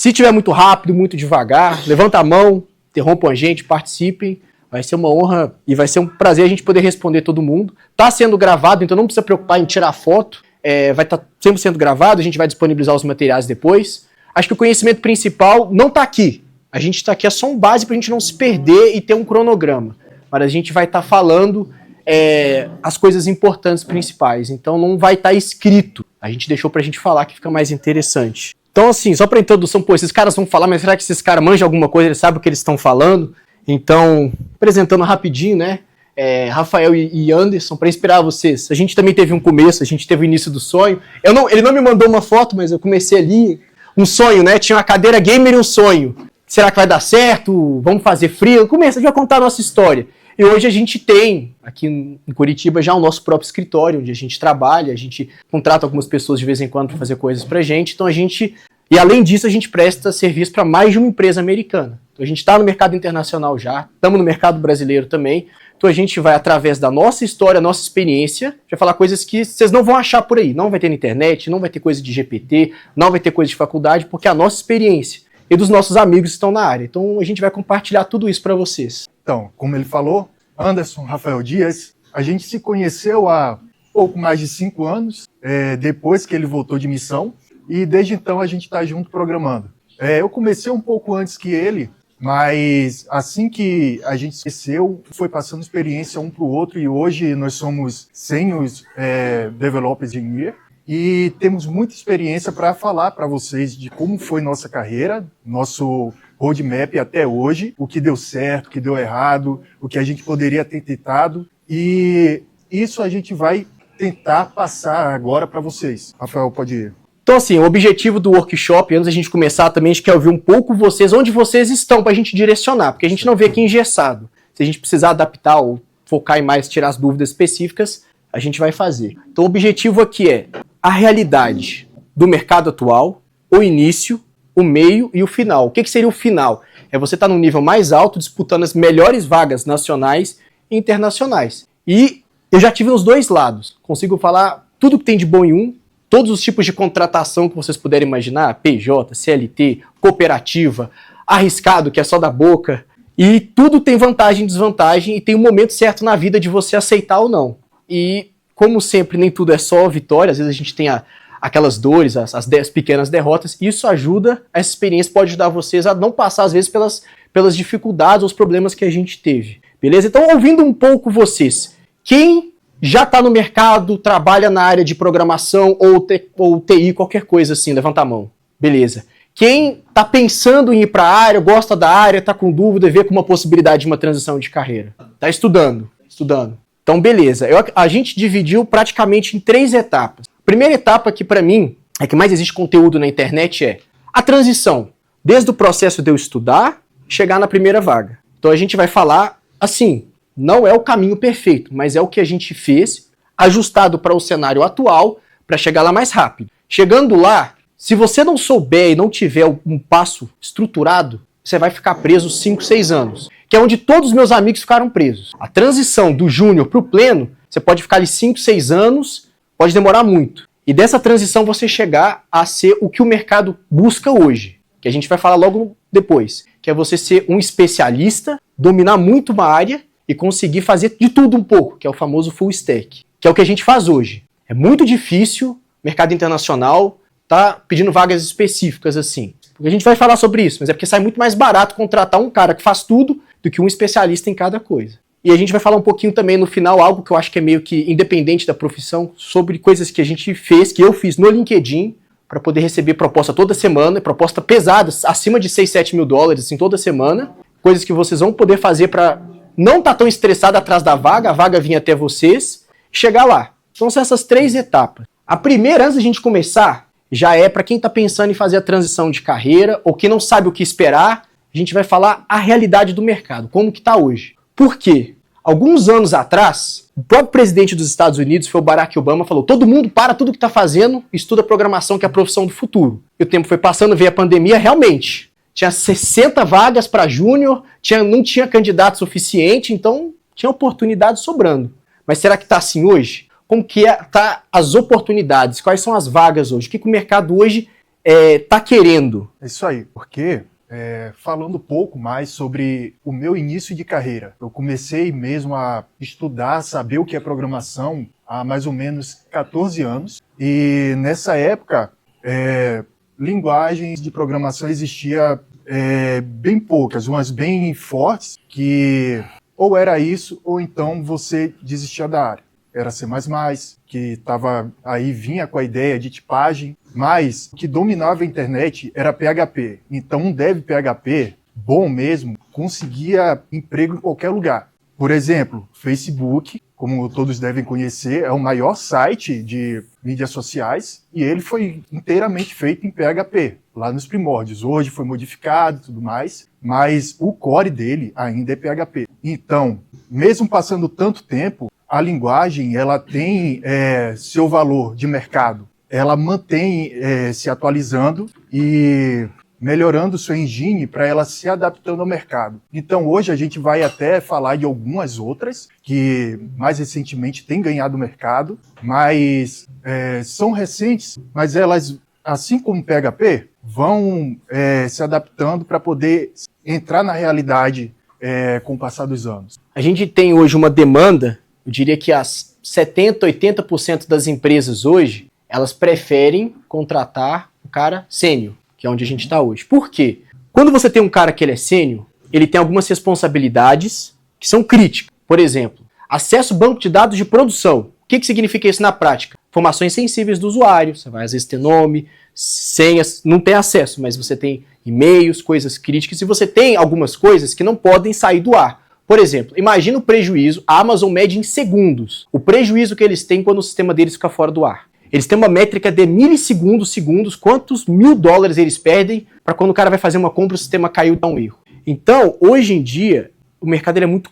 Se tiver muito rápido, muito devagar, levanta a mão, interrompam a gente, participem. Vai ser uma honra e vai ser um prazer a gente poder responder todo mundo. Está sendo gravado, então não precisa preocupar em tirar foto. Vai estar sempre sendo gravado, a gente vai disponibilizar os materiais depois. Acho que o conhecimento principal não está aqui. A gente está aqui, é só um base para a gente não se perder e ter um cronograma. Mas a gente vai estar falando as coisas importantes principais. Então não vai estar escrito. A gente deixou para a gente falar que fica mais interessante. Então assim, só para introdução, esses caras vão falar, mas será que esses caras manjam alguma coisa? Eles sabem o que eles estão falando? Então, apresentando rapidinho, né? Rafael e Anderson, para inspirar vocês. A gente também teve um começo, a gente teve o início do sonho. Ele não me mandou uma foto, mas eu comecei ali. Um sonho, né? Tinha uma cadeira gamer e um sonho. Será que vai dar certo? Vamos fazer frio? Começa, a gente vai contar a nossa história. E hoje a gente tem, aqui em Curitiba, já o nosso próprio escritório, onde a gente trabalha, a gente contrata algumas pessoas de vez em quando para fazer coisas pra gente. Então e além disso, a gente presta serviço para mais de uma empresa americana. Então a gente está no mercado internacional já, estamos no mercado brasileiro também. Então a gente vai, através da nossa história, nossa experiência, já falar coisas que vocês não vão achar por aí. Não vai ter na internet, não vai ter coisa de GPT, não vai ter coisa de faculdade, porque é a nossa experiência e dos nossos amigos que estão na área. Então a gente vai compartilhar tudo isso para vocês. Então, como ele falou, Anderson Rafael Dias, a gente se conheceu há pouco mais de 5 anos, depois que ele voltou de missão, e desde então a gente está junto programando. Eu comecei um pouco antes que ele, mas assim que a gente se conheceu, foi passando experiência um para o outro, e hoje nós somos seniors developers engineer, e temos muita experiência para falar para vocês de como foi nossa carreira, nosso roadmap até hoje, o que deu certo, o que deu errado, o que a gente poderia ter tentado, e isso a gente vai tentar passar agora para vocês. Rafael, pode ir. Então assim, o objetivo do workshop, antes da gente começar também, a gente quer ouvir um pouco vocês, onde vocês estão, para a gente direcionar, porque a gente não vê aqui engessado. Se a gente precisar adaptar ou focar em mais, tirar as dúvidas específicas, a gente vai fazer. Então o objetivo aqui é a realidade do mercado atual, o início, o meio e o final. O que seria o final? É você estar num nível mais alto, disputando as melhores vagas nacionais e internacionais. E eu já tive nos dois lados. Consigo falar tudo que tem de bom em um, todos os tipos de contratação que vocês puderem imaginar, PJ, CLT, cooperativa, arriscado, que é só da boca, e tudo tem vantagem e desvantagem, e tem um momento certo na vida de você aceitar ou não. E, como sempre, nem tudo é só vitória, às vezes a gente tem aquelas dores, as pequenas derrotas, e isso ajuda, essa experiência pode ajudar vocês a não passar, às vezes, pelas dificuldades ou os problemas que a gente teve. Beleza? Então, ouvindo um pouco vocês, quem já está no mercado, trabalha na área de programação ou TI, qualquer coisa assim, levanta a mão. Beleza. Quem está pensando em ir para a área, gosta da área, está com dúvida, vê como uma possibilidade de uma transição de carreira. Está estudando. Então, beleza. A gente dividiu praticamente em 3 etapas. A primeira etapa que, para mim, é que mais existe conteúdo na internet é a transição. Desde o processo de eu estudar, chegar na primeira vaga. Então, a gente vai falar assim, não é o caminho perfeito, mas é o que a gente fez, ajustado para o cenário atual, para chegar lá mais rápido. Chegando lá, se você não souber e não tiver um passo estruturado, você vai ficar preso 5, 6 anos, que é onde todos os meus amigos ficaram presos. A transição do júnior para o pleno, você pode ficar ali 5, 6 anos, pode demorar muito. E dessa transição você chegar a ser o que o mercado busca hoje, que a gente vai falar logo depois, que é você ser um especialista, dominar muito uma área e conseguir fazer de tudo um pouco, que é o famoso full stack, que é o que a gente faz hoje. É muito difícil, mercado internacional tá pedindo vagas específicas assim. Porque a gente vai falar sobre isso, mas é porque sai muito mais barato contratar um cara que faz tudo do que um especialista em cada coisa. E a gente vai falar um pouquinho também no final, algo que eu acho que é meio que independente da profissão, sobre coisas que a gente fez, que eu fiz no LinkedIn, para poder receber proposta toda semana, proposta pesada, acima de 6, 7 mil dólares, assim, toda semana. Coisas que vocês vão poder fazer para não estar tão estressado atrás da vaga, a vaga vir até vocês e chegar lá. Então são essas 3 etapas. A primeira, antes da gente começar, já é para quem está pensando em fazer a transição de carreira ou que não sabe o que esperar, a gente vai falar a realidade do mercado, como que está hoje. Por quê? Alguns anos atrás, o próprio presidente dos Estados Unidos, foi o Barack Obama, falou: todo mundo para tudo que está fazendo, estuda programação, que é a profissão do futuro. E o tempo foi passando, veio a pandemia, realmente. Tinha 60 vagas para júnior, não tinha candidato suficiente, então tinha oportunidade sobrando. Mas será que está assim hoje? Como que tá as oportunidades? Quais são as vagas hoje? O que o mercado hoje tá querendo? É isso aí, porque falando um pouco mais sobre o meu início de carreira, eu comecei mesmo a estudar, saber o que é programação há mais ou menos 14 anos, e nessa época, linguagens de programação existia bem poucas, umas bem fortes, que ou era isso, ou então você desistia da área. Era C++, que vinha com a ideia de tipagem, mas o que dominava a internet era PHP. Então um dev PHP, bom mesmo, conseguia emprego em qualquer lugar. Por exemplo, Facebook, como todos devem conhecer, é o maior site de mídias sociais e ele foi inteiramente feito em PHP, lá nos primórdios. Hoje foi modificado e tudo mais, mas o core dele ainda é PHP. Então, mesmo passando tanto tempo, a linguagem ela tem seu valor de mercado. Ela mantém se atualizando e melhorando sua engine para ela se adaptando ao mercado. Então hoje a gente vai até falar de algumas outras que mais recentemente têm ganhado mercado, mas são recentes, mas elas, assim como PHP, vão se adaptando para poder entrar na realidade com o passar dos anos. A gente tem hoje uma demanda, eu diria que as 70%, 80% das empresas hoje, elas preferem contratar o cara sênior, que é onde a gente está hoje. Por quê? Quando você tem um cara que ele é sênior, ele tem algumas responsabilidades que são críticas. Por exemplo, acesso ao banco de dados de produção. O que significa isso na prática? Informações sensíveis do usuário. Você vai às vezes ter nome, senhas, não tem acesso, mas você tem e-mails, coisas críticas, e você tem algumas coisas que não podem sair do ar. Por exemplo, imagina o prejuízo, a Amazon mede em segundos o prejuízo que eles têm quando o sistema deles fica fora do ar. Eles têm uma métrica de milissegundos, quantos $1.000 eles perdem para quando o cara vai fazer uma compra o sistema caiu e dá um erro. Então, hoje em dia, o mercado ele é muito...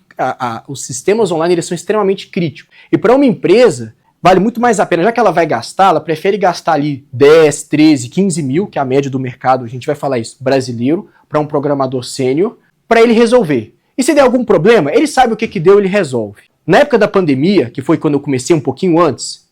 os sistemas online eles são extremamente críticos. E para uma empresa, vale muito mais a pena, já que ela vai gastar, ela prefere gastar ali 10, 13, 15 mil, que é a média do mercado, a gente vai falar isso, brasileiro, para um programador sênior, para ele resolver. E se der algum problema, ele sabe o que deu, ele resolve. Na época da pandemia, que foi quando eu comecei um pouquinho antes,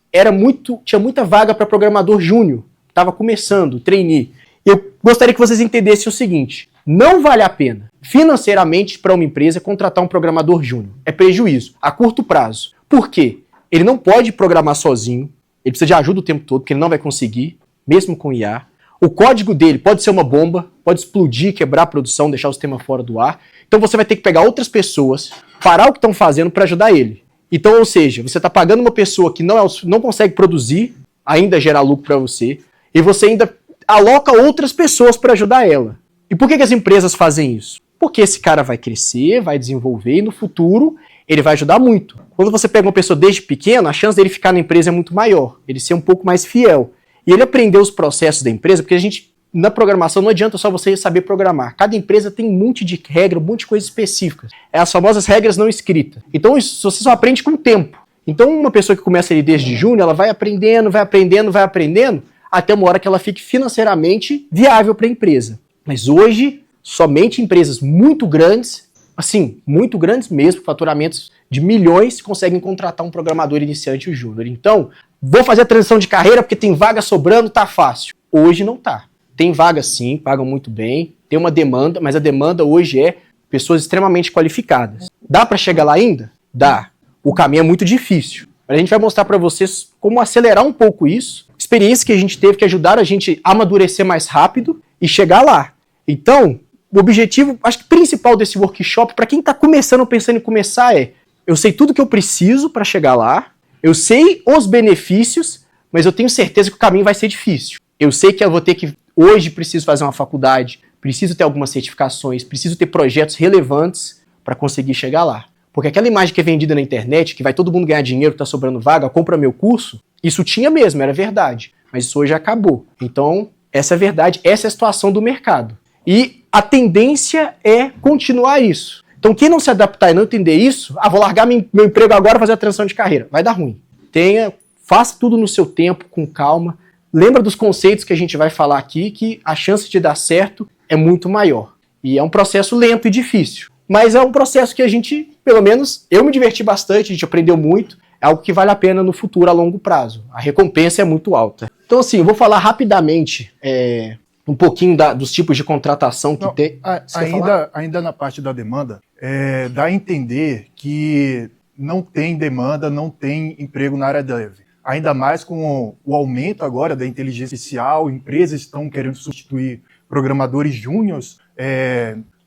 tinha muita vaga para programador júnior, estava começando, trainee. Eu gostaria que vocês entendessem o seguinte, não vale a pena, financeiramente, para uma empresa contratar um programador júnior. É prejuízo, a curto prazo. Por quê? Ele não pode programar sozinho, ele precisa de ajuda o tempo todo, porque ele não vai conseguir, mesmo com IA. O código dele pode ser uma bomba, pode explodir, quebrar a produção, deixar o sistema fora do ar. Então você vai ter que pegar outras pessoas, parar o que estão fazendo para ajudar ele. Então, ou seja, você está pagando uma pessoa que não consegue produzir, ainda gerar lucro para você, e você ainda aloca outras pessoas para ajudar ela. E por que as empresas fazem isso? Porque esse cara vai crescer, vai desenvolver, e no futuro ele vai ajudar muito. Quando você pega uma pessoa desde pequeno, a chance dele ficar na empresa é muito maior, ele ser um pouco mais fiel. E ele aprender os processos da empresa, porque na programação não adianta só você saber programar. Cada empresa tem um monte de regra, um monte de coisas específicas. É as famosas regras não escritas. Então isso você só aprende com o tempo. Então uma pessoa que começa ali desde junho, ela vai aprendendo, até uma hora que ela fique financeiramente viável para a empresa. Mas hoje, somente empresas muito grandes, assim, muito grandes mesmo, faturamentos de milhões, conseguem contratar um programador iniciante ou júnior. Então, vou fazer a transição de carreira porque tem vaga sobrando, tá fácil. Hoje não tá. Tem vaga sim, pagam muito bem, tem uma demanda, mas a demanda hoje é pessoas extremamente qualificadas. Dá para chegar lá ainda? Dá. O caminho é muito difícil. Mas a gente vai mostrar para vocês como acelerar um pouco isso, experiências que a gente teve que ajudaram a gente a amadurecer mais rápido e chegar lá. Então, o objetivo, acho que principal desse workshop, para quem está começando, pensando em começar, eu sei tudo que eu preciso para chegar lá, eu sei os benefícios, mas eu tenho certeza que o caminho vai ser difícil. Eu sei que eu vou ter que, hoje preciso fazer uma faculdade, preciso ter algumas certificações, preciso ter projetos relevantes para conseguir chegar lá. Porque aquela imagem que é vendida na internet, que vai todo mundo ganhar dinheiro, que tá sobrando vaga, compra meu curso, isso tinha mesmo, era verdade. Mas isso hoje acabou. Então, essa é a verdade, essa é a situação do mercado. E a tendência é continuar isso. Então, quem não se adaptar e não entender isso, vou largar meu emprego agora e fazer a transição de carreira. Vai dar ruim. Faça tudo no seu tempo, com calma. Lembra dos conceitos que a gente vai falar aqui, que a chance de dar certo é muito maior. E é um processo lento e difícil. Mas é um processo que a gente, pelo menos, eu me diverti bastante, a gente aprendeu muito. é algo que vale a pena no futuro, a longo prazo. A recompensa é muito alta. Então, assim, eu vou falar rapidamente um pouquinho dos tipos de contratação que tem. Ainda na parte da demanda, dá a entender que não tem demanda, não tem emprego na área dev. Ainda mais com o aumento agora da inteligência artificial, empresas estão querendo substituir programadores júniores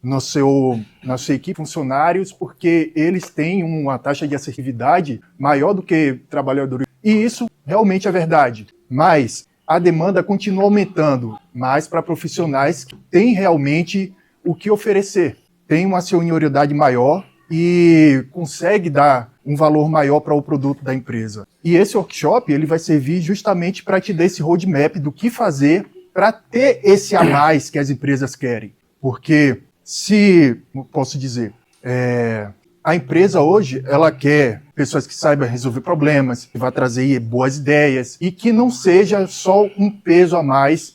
na sua equipe, funcionários, porque eles têm uma taxa de assertividade maior do que trabalhadores. E isso realmente é verdade. Mas a demanda continua aumentando, mais para profissionais que têm realmente o que oferecer. Tem uma senioridade maior e consegue dar um valor maior para o produto da empresa. E esse workshop ele vai servir justamente para te dar esse roadmap do que fazer para ter esse a mais que as empresas querem. Porque posso dizer, a empresa hoje, ela quer pessoas que saibam resolver problemas, que vão trazer boas ideias e que não seja só um peso a mais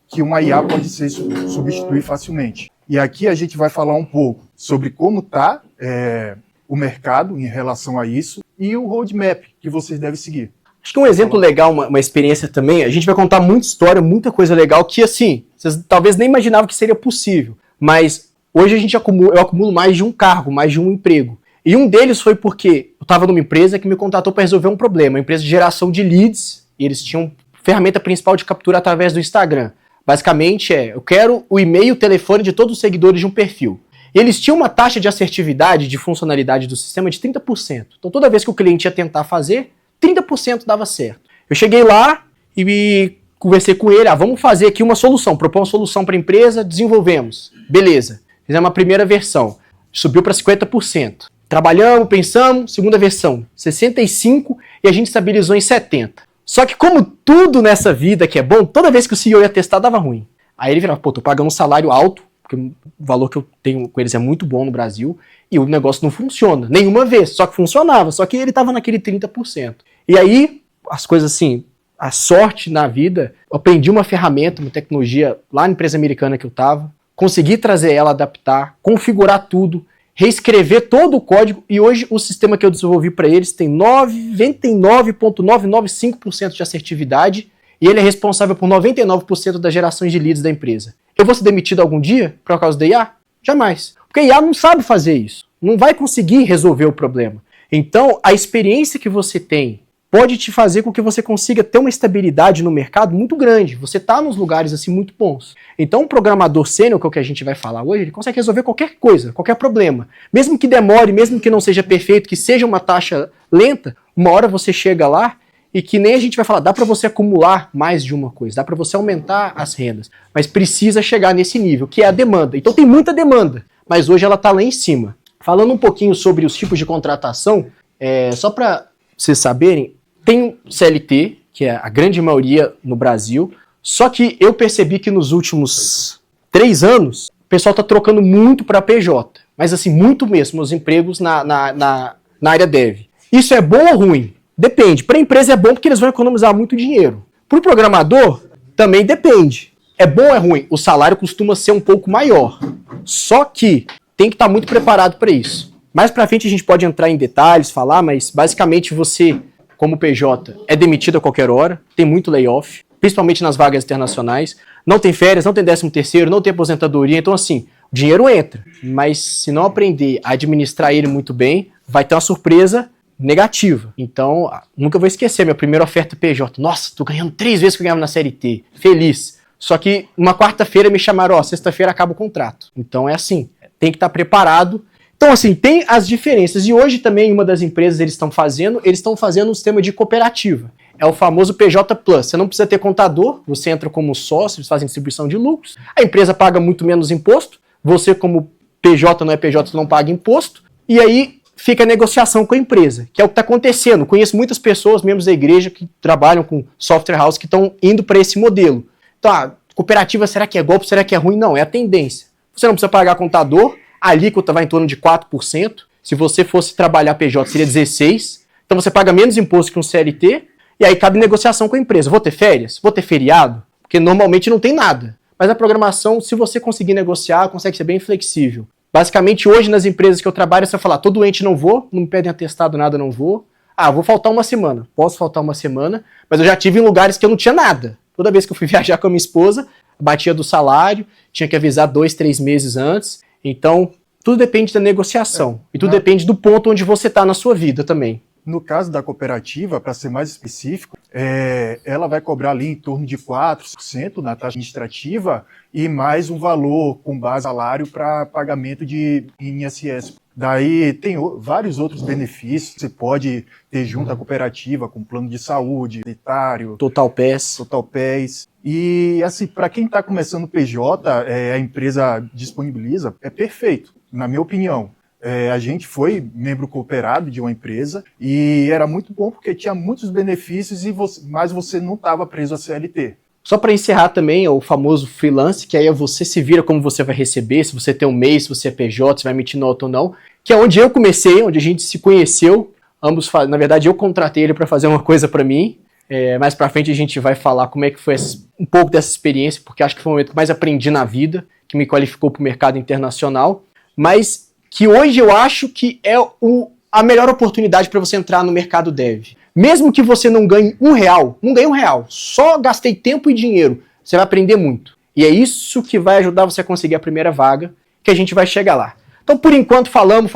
que uma IA pode ser substituir facilmente. E aqui a gente vai falar um pouco sobre como está o mercado em relação a isso e o roadmap que vocês devem seguir. Acho que um exemplo legal, uma experiência também, a gente vai contar muita história, muita coisa legal que, assim, vocês talvez nem imaginavam que seria possível. Mas hoje eu acumulo mais de um cargo, mais de um emprego. E um deles foi porque eu estava numa empresa que me contratou para resolver um problema, uma empresa de geração de leads, e eles tinham ferramenta principal de captura através do Instagram. Basicamente eu quero o e-mail, o telefone de todos os seguidores de um perfil. E eles tinham uma taxa de assertividade, de funcionalidade do sistema de 30%. Então toda vez que o cliente ia tentar fazer, 30% dava certo. Eu cheguei lá e conversei com ele, vamos fazer aqui uma solução, propor uma solução para a empresa, desenvolvemos. Beleza, fizemos uma primeira versão, subiu para 50%. Trabalhamos, pensamos, segunda versão, 65% e a gente estabilizou em 70%. Só que como tudo nessa vida que é bom, toda vez que o CEO ia testar dava ruim. Aí ele virava, tô pagando um salário alto, porque o valor que eu tenho com eles é muito bom no Brasil, e o negócio não funciona, nenhuma vez, só que funcionava, só que ele estava naquele 30%. E aí, as coisas assim, a sorte na vida, eu aprendi uma ferramenta, uma tecnologia lá na empresa americana que eu estava, consegui trazer ela, adaptar, configurar tudo, reescrever todo o código e hoje o sistema que eu desenvolvi para eles tem 99,995% de assertividade e ele é responsável por 99% das gerações de leads da empresa. Eu vou ser demitido algum dia por causa da IA? Jamais. Porque a IA não sabe fazer isso, não vai conseguir resolver o problema. Então, a experiência que você tem pode te fazer com que você consiga ter uma estabilidade no mercado muito grande. Você está nos lugares assim muito bons. Então, um programador sênior, que é o que a gente vai falar hoje, ele consegue resolver qualquer coisa, qualquer problema. Mesmo que demore, mesmo que não seja perfeito, que seja uma taxa lenta, uma hora você chega lá e que nem a gente vai falar, dá para você acumular mais de uma coisa, dá para você aumentar as rendas, mas precisa chegar nesse nível, que é a demanda. Então tem muita demanda, mas hoje ela está lá em cima. Falando um pouquinho sobre os tipos de contratação, só para vocês saberem, tem CLT, que é a grande maioria no Brasil, só que eu percebi que nos últimos 3 anos, o pessoal está trocando muito para PJ, mas assim, muito mesmo, os empregos na área dev. Isso é bom ou ruim? Depende. Para a empresa é bom porque eles vão economizar muito dinheiro. Para o programador, também depende. É bom ou é ruim? O salário costuma ser um pouco maior, só que tem que estar muito preparado para isso. Mais para frente a gente pode entrar em detalhes, falar, mas basicamente você, como PJ, é demitido a qualquer hora, tem muito layoff, principalmente nas vagas internacionais, não tem férias, não tem 13º, não tem aposentadoria, então assim, o dinheiro entra, mas se não aprender a administrar ele muito bem, vai ter uma surpresa negativa. Então, nunca vou esquecer, minha primeira oferta PJ, nossa, tô ganhando 3 vezes que eu ganhava na CLT, feliz. Só que uma quarta-feira me chamaram, sexta-feira acaba o contrato. Então é assim, tem que estar preparado. Então, assim, tem as diferenças. E hoje também, uma das empresas eles estão fazendo um sistema de cooperativa. É o famoso PJ Plus. Você não precisa ter contador, você entra como sócio, eles fazem distribuição de lucros. A empresa paga muito menos imposto. Você, como PJ, não é PJ, você não paga imposto. E aí fica a negociação com a empresa, que é o que está acontecendo. Conheço muitas pessoas, membros da igreja, que trabalham com software house, que estão indo para esse modelo. Então, cooperativa, será que é golpe, será que é ruim? Não, é a tendência. Você não precisa pagar contador, a alíquota vai em torno de 4%. Se você fosse trabalhar PJ, seria 16%. Então você paga menos imposto que um CLT, e aí cabe negociação com a empresa. Vou ter férias? Vou ter feriado? Porque normalmente não tem nada. Mas a programação, se você conseguir negociar, consegue ser bem flexível. Basicamente, hoje nas empresas que eu trabalho, você vai falar, tô doente, não vou, não me pedem atestado, nada, não vou. vou faltar uma semana. Posso faltar uma semana, mas eu já tive em lugares que eu não tinha nada. Toda vez que eu fui viajar com a minha esposa, batia do salário, tinha que avisar 2, 3 meses antes. Então, tudo depende da negociação. E tudo depende do ponto onde você está na sua vida também. No caso da cooperativa, para ser mais específico, ela vai cobrar ali em torno de 4% na taxa administrativa e mais um valor com base em salário para pagamento de INSS. Daí tem vários outros benefícios que você pode ter junto à cooperativa, com plano de saúde, sanitário, Total Pass. E assim, para quem está começando o PJ, a empresa disponibiliza, é perfeito, na minha opinião. A gente foi membro cooperado de uma empresa e era muito bom porque tinha muitos benefícios, mas você não estava preso a CLT. Só para encerrar também, o famoso freelance, que aí você se vira como você vai receber, se você tem um mês, se você é PJ, se vai emitir nota ou não, que é onde eu comecei, onde a gente se conheceu. Na verdade, eu contratei ele para fazer uma coisa para mim. Mais para frente a gente vai falar como é que foi um pouco dessa experiência, porque acho que foi o momento que mais aprendi na vida, que me qualificou para o mercado internacional, mas que hoje eu acho que é a melhor oportunidade para você entrar no mercado dev. Mesmo que você não ganhe R$1, não ganhe R$1, só gastei tempo e dinheiro, você vai aprender muito. E é isso que vai ajudar você a conseguir a primeira vaga, que a gente vai chegar lá. Então, por enquanto, falamos,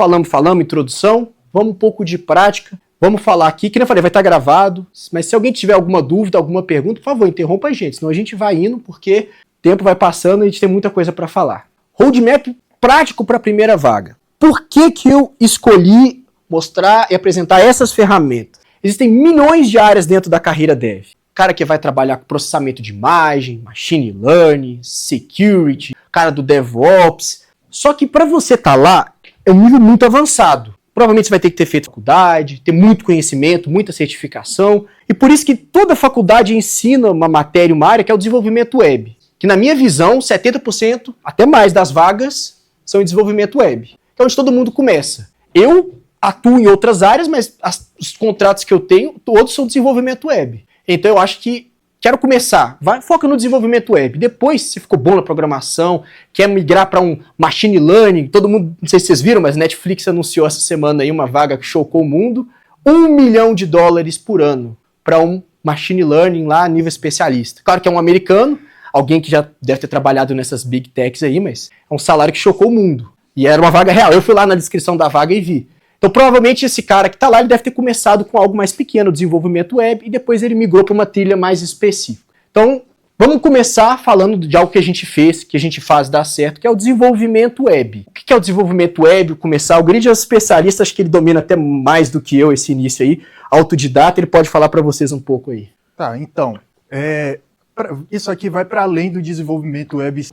introdução, vamos um pouco de prática, vamos falar aqui, que nem eu falei, vai estar gravado, mas se alguém tiver alguma dúvida, alguma pergunta, por favor, interrompa a gente, senão a gente vai indo, porque o tempo vai passando e a gente tem muita coisa para falar. Roadmap prático para a primeira vaga. Por que eu escolhi mostrar e apresentar essas ferramentas? Existem milhões de áreas dentro da carreira dev. Cara que vai trabalhar com processamento de imagem, machine learning, security, cara do DevOps. Só que para você estar lá, é um nível muito avançado. Provavelmente você vai ter que ter feito faculdade, ter muito conhecimento, muita certificação. E por isso que toda faculdade ensina uma matéria, uma área, que é o desenvolvimento web. Que na minha visão, 70%, até mais das vagas, são em desenvolvimento web. É onde todo mundo começa. Eu atuo em outras áreas, mas os contratos que eu tenho, todos são desenvolvimento web. Então eu acho que quero começar, foca no desenvolvimento web. Depois, se ficou bom na programação, quer migrar para um machine learning, todo mundo, não sei se vocês viram, mas Netflix anunciou essa semana aí uma vaga que chocou o mundo, $1 milhão por ano para um machine learning lá a nível especialista. Claro que é um americano, alguém que já deve ter trabalhado nessas big techs aí, mas é um salário que chocou o mundo. E era uma vaga real. Eu fui lá na descrição da vaga e vi. Então, provavelmente, esse cara que está lá, ele deve ter começado com algo mais pequeno, desenvolvimento web, e depois ele migrou para uma trilha mais específica. Então, vamos começar falando de algo que a gente fez, que a gente faz dar certo, que é o desenvolvimento web. O que é o desenvolvimento web? Começar, o Grid é um especialista, acho que ele domina até mais do que eu esse início aí, autodidata, ele pode falar para vocês um pouco aí. Tá, então, isso aqui vai para além do desenvolvimento web.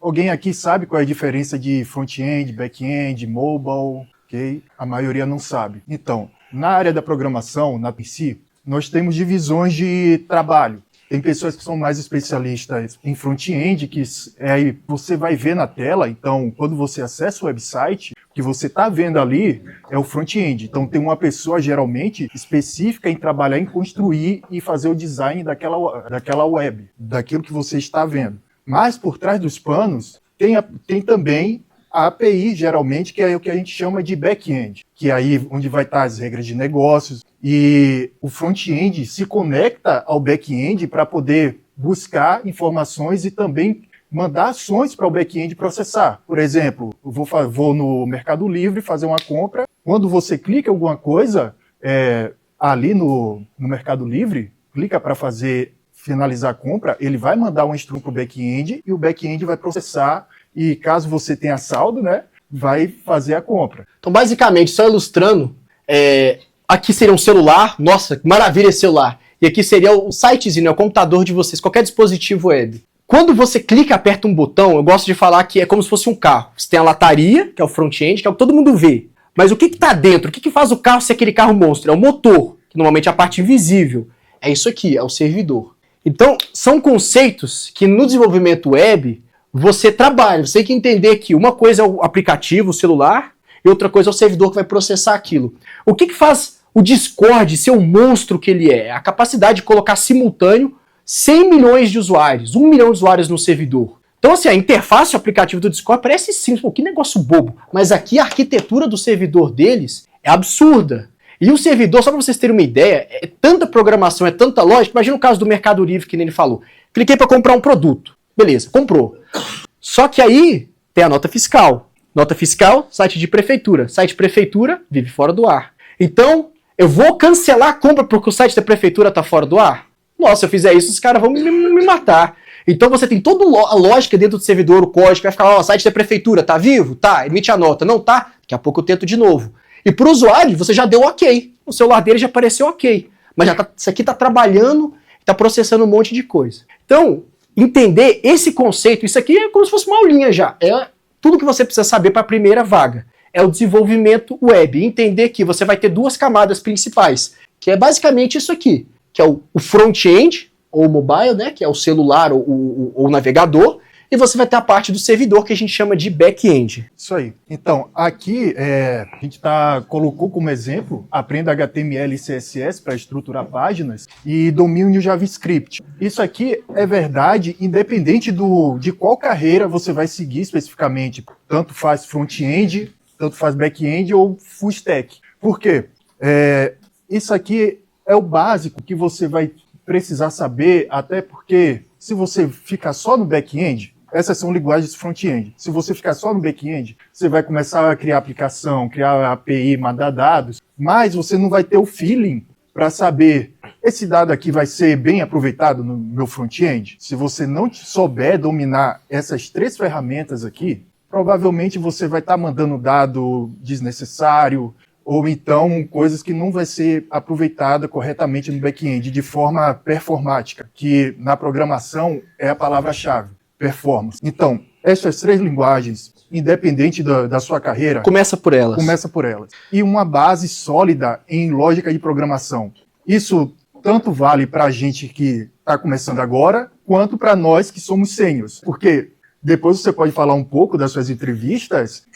Alguém aqui sabe qual é a diferença de front-end, back-end, mobile? Okay? A maioria não sabe. Então, na área da programação, na PC, nós temos divisões de trabalho. Tem pessoas que são mais especialistas em front-end, que aí você vai ver na tela. Então, quando você acessa o website, o que você está vendo ali é o front-end. Então, tem uma pessoa, geralmente, específica em trabalhar em construir e fazer o design daquela web, daquilo que você está vendo. Mas, por trás dos panos, tem também a API, geralmente, que é o que a gente chama de back-end, que é aí onde vai estar as regras de negócios. E o front-end se conecta ao back-end para poder buscar informações e também mandar ações para o back-end processar. Por exemplo, eu vou no Mercado Livre fazer uma compra. Quando você clica em alguma coisa, ali no Mercado Livre, clica para finalizar a compra, ele vai mandar um instrução para o back-end e o back-end vai processar e caso você tenha saldo, né, vai fazer a compra. Então, basicamente, só ilustrando, aqui seria um celular, nossa, que maravilha esse celular, e aqui seria o sitezinho, o computador de vocês, qualquer dispositivo web. Quando você clica e aperta um botão, eu gosto de falar que é como se fosse um carro. Você tem a lataria, que é o front-end, que é o que todo mundo vê. Mas o que está dentro? O que faz o carro ser aquele carro monstro? É o motor, que normalmente é a parte invisível. É isso aqui, é o servidor. Então, são conceitos que no desenvolvimento web você trabalha. Você tem que entender que uma coisa é o aplicativo, o celular, e outra coisa é o servidor que vai processar aquilo. O que faz o Discord ser o monstro que ele é? A capacidade de colocar simultâneo 100 milhões de usuários, 1 milhão de usuários no servidor. Então, assim, a interface, o aplicativo do Discord parece simples, pô, que negócio bobo. Mas aqui a arquitetura do servidor deles é absurda. E o servidor, só para vocês terem uma ideia, é tanta programação, é tanta lógica. Imagina o caso do Mercado Livre, que nem ele falou. Cliquei para comprar um produto. Beleza, comprou. Só que aí tem a nota fiscal. Nota fiscal, site de prefeitura. Site de prefeitura, vive fora do ar. Então, eu vou cancelar a compra porque o site da prefeitura está fora do ar? Nossa, se eu fizer isso, os caras vão me matar. Então você tem toda a lógica dentro do servidor, o código, vai ficar, ó, site da prefeitura, tá vivo? Tá, emite a nota. Não tá? Daqui a pouco eu tento de novo. E pro usuário, você já deu ok. O celular dele já apareceu ok. Mas já tá, isso aqui tá trabalhando, tá processando um monte de coisa. Então, entender esse conceito, isso aqui é como se fosse uma aulinha já. É tudo que você precisa saber para a primeira vaga. É o desenvolvimento web. Entender que você vai ter duas camadas principais, que é basicamente isso aqui, que é o front-end, ou mobile, né, que é o celular ou o navegador, e você vai ter a parte do servidor que a gente chama de back-end. Isso aí. Então, aqui a gente colocou como exemplo, aprenda HTML e CSS para estruturar páginas e domine o JavaScript. Isso aqui é verdade independente de qual carreira você vai seguir especificamente. Tanto faz front-end, tanto faz back-end ou full stack. Por quê? Isso aqui é o básico que você vai precisar saber, até porque se você ficar só no back-end, essas são linguagens front-end. Se você ficar só no back-end, você vai começar a criar aplicação, criar API, mandar dados, mas você não vai ter o feeling para saber esse dado aqui vai ser bem aproveitado no meu front-end. Se você não souber dominar essas três ferramentas aqui, provavelmente você vai estar mandando dado desnecessário, ou então coisas que não vai ser aproveitada corretamente no back-end, de forma performática, que na programação é a palavra-chave, performance. Então, essas três linguagens, independente da sua carreira... Começa por elas. Começa por elas. E uma base sólida em lógica de programação. Isso tanto vale para a gente que está começando agora, quanto para nós que somos sêniors. Porque depois você pode falar um pouco das suas entrevistas...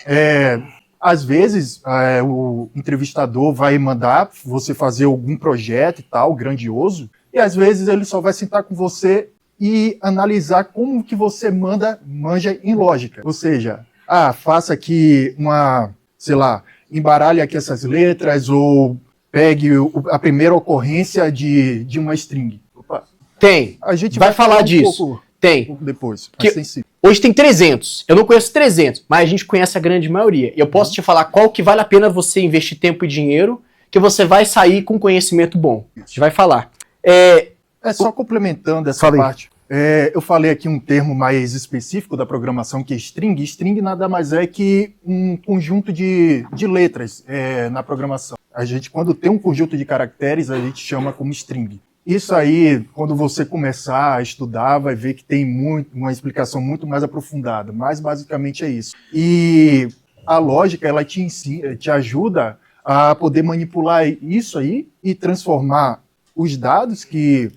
Às vezes, o entrevistador vai mandar você fazer algum projeto e tal, grandioso, e às vezes ele só vai sentar com você e analisar como que você manja em lógica. Ou seja, faça aqui embaralhe aqui essas letras, ou pegue a primeira ocorrência de uma string. Opa. Tem. A gente vai falar disso. Um pouco depois. Hoje tem 300. Eu não conheço 300, mas a gente conhece a grande maioria. E eu posso te falar qual que vale a pena você investir tempo e dinheiro, que você vai sair com conhecimento bom. A gente vai falar. Só complementando essa parte. Eu falei aqui um termo mais específico da programação, que é string. String nada mais é que um conjunto de letras na programação. A gente, quando tem um conjunto de caracteres, a gente chama como string. Isso aí, quando você começar a estudar, vai ver que tem uma explicação muito mais aprofundada, mas basicamente é isso. E a lógica, ela te ajuda a poder manipular isso aí e transformar os dados que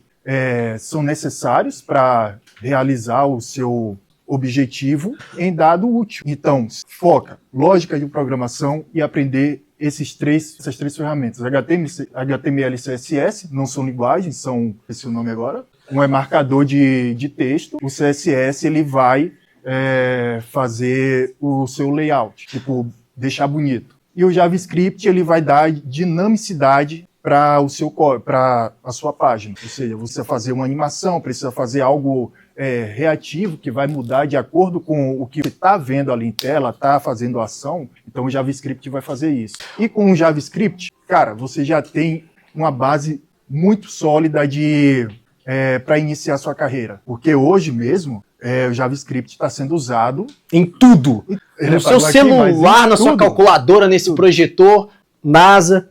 são necessários para realizar o seu objetivo em dado útil. Então, foca, lógica de programação e aprender essas três ferramentas. HTML e CSS não são linguagens, esse é o nome agora. Um é marcador de texto. O CSS ele vai fazer o seu layout, tipo, deixar bonito. E o JavaScript ele vai dar dinamicidade para a sua página. Ou seja, você fazer uma animação, precisa fazer algo reativo, que vai mudar de acordo com o que você está vendo ali em tela, está fazendo ação, então o JavaScript vai fazer isso. E com o JavaScript, cara, você já tem uma base muito sólida para iniciar a sua carreira. Porque hoje mesmo, o JavaScript está sendo usado em tudo. No seu celular, na sua calculadora, nesse projetor, NASA.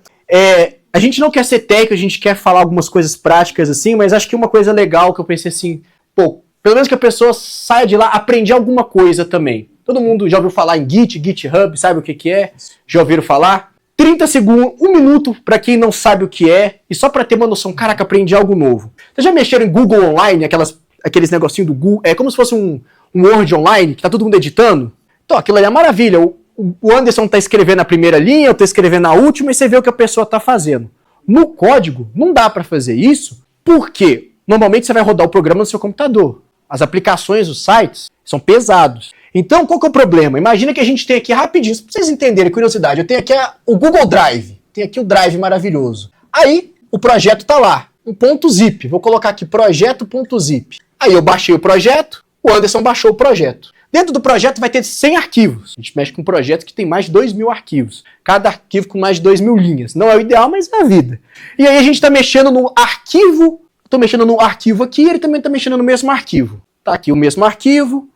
A gente não quer ser técnico, a gente quer falar algumas coisas práticas assim, mas acho que uma coisa legal que eu pensei assim, pelo menos que a pessoa saia de lá, aprender alguma coisa também. Todo mundo já ouviu falar em GitHub, sabe o que é? Já ouviram falar? 30 segundos, 1 minuto para quem não sabe o que é, e só para ter uma noção, caraca, aprendi algo novo. Vocês já mexeram em Google Online, aqueles negocinhos do Google, como se fosse um Word Online, que tá todo mundo editando? Então, aquilo ali é maravilha. O Anderson tá escrevendo a primeira linha, eu tô escrevendo a última, e você vê o que a pessoa tá fazendo. No código, não dá para fazer isso, porque normalmente você vai rodar o programa no seu computador. As aplicações, os sites, são pesados. Então, qual que é o problema? Imagina que a gente tem aqui, rapidinho, para vocês entenderem, curiosidade, eu tenho aqui o Google Drive. tem aqui o drive maravilhoso. Aí, o projeto tá lá, um .zip. Vou colocar aqui projeto.zip. Aí eu baixei o projeto, o Anderson baixou o projeto. Dentro do projeto vai ter 100 arquivos. A gente mexe com um projeto que tem mais de 2.000 arquivos. Cada arquivo com mais de 2.000 linhas. Não é o ideal, mas é a vida. E aí a gente está mexendo no arquivo. Estou mexendo no arquivo aqui, ele também está mexendo no mesmo arquivo. Tá aqui o mesmo arquivo.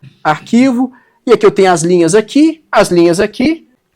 E aqui eu tenho as linhas aqui.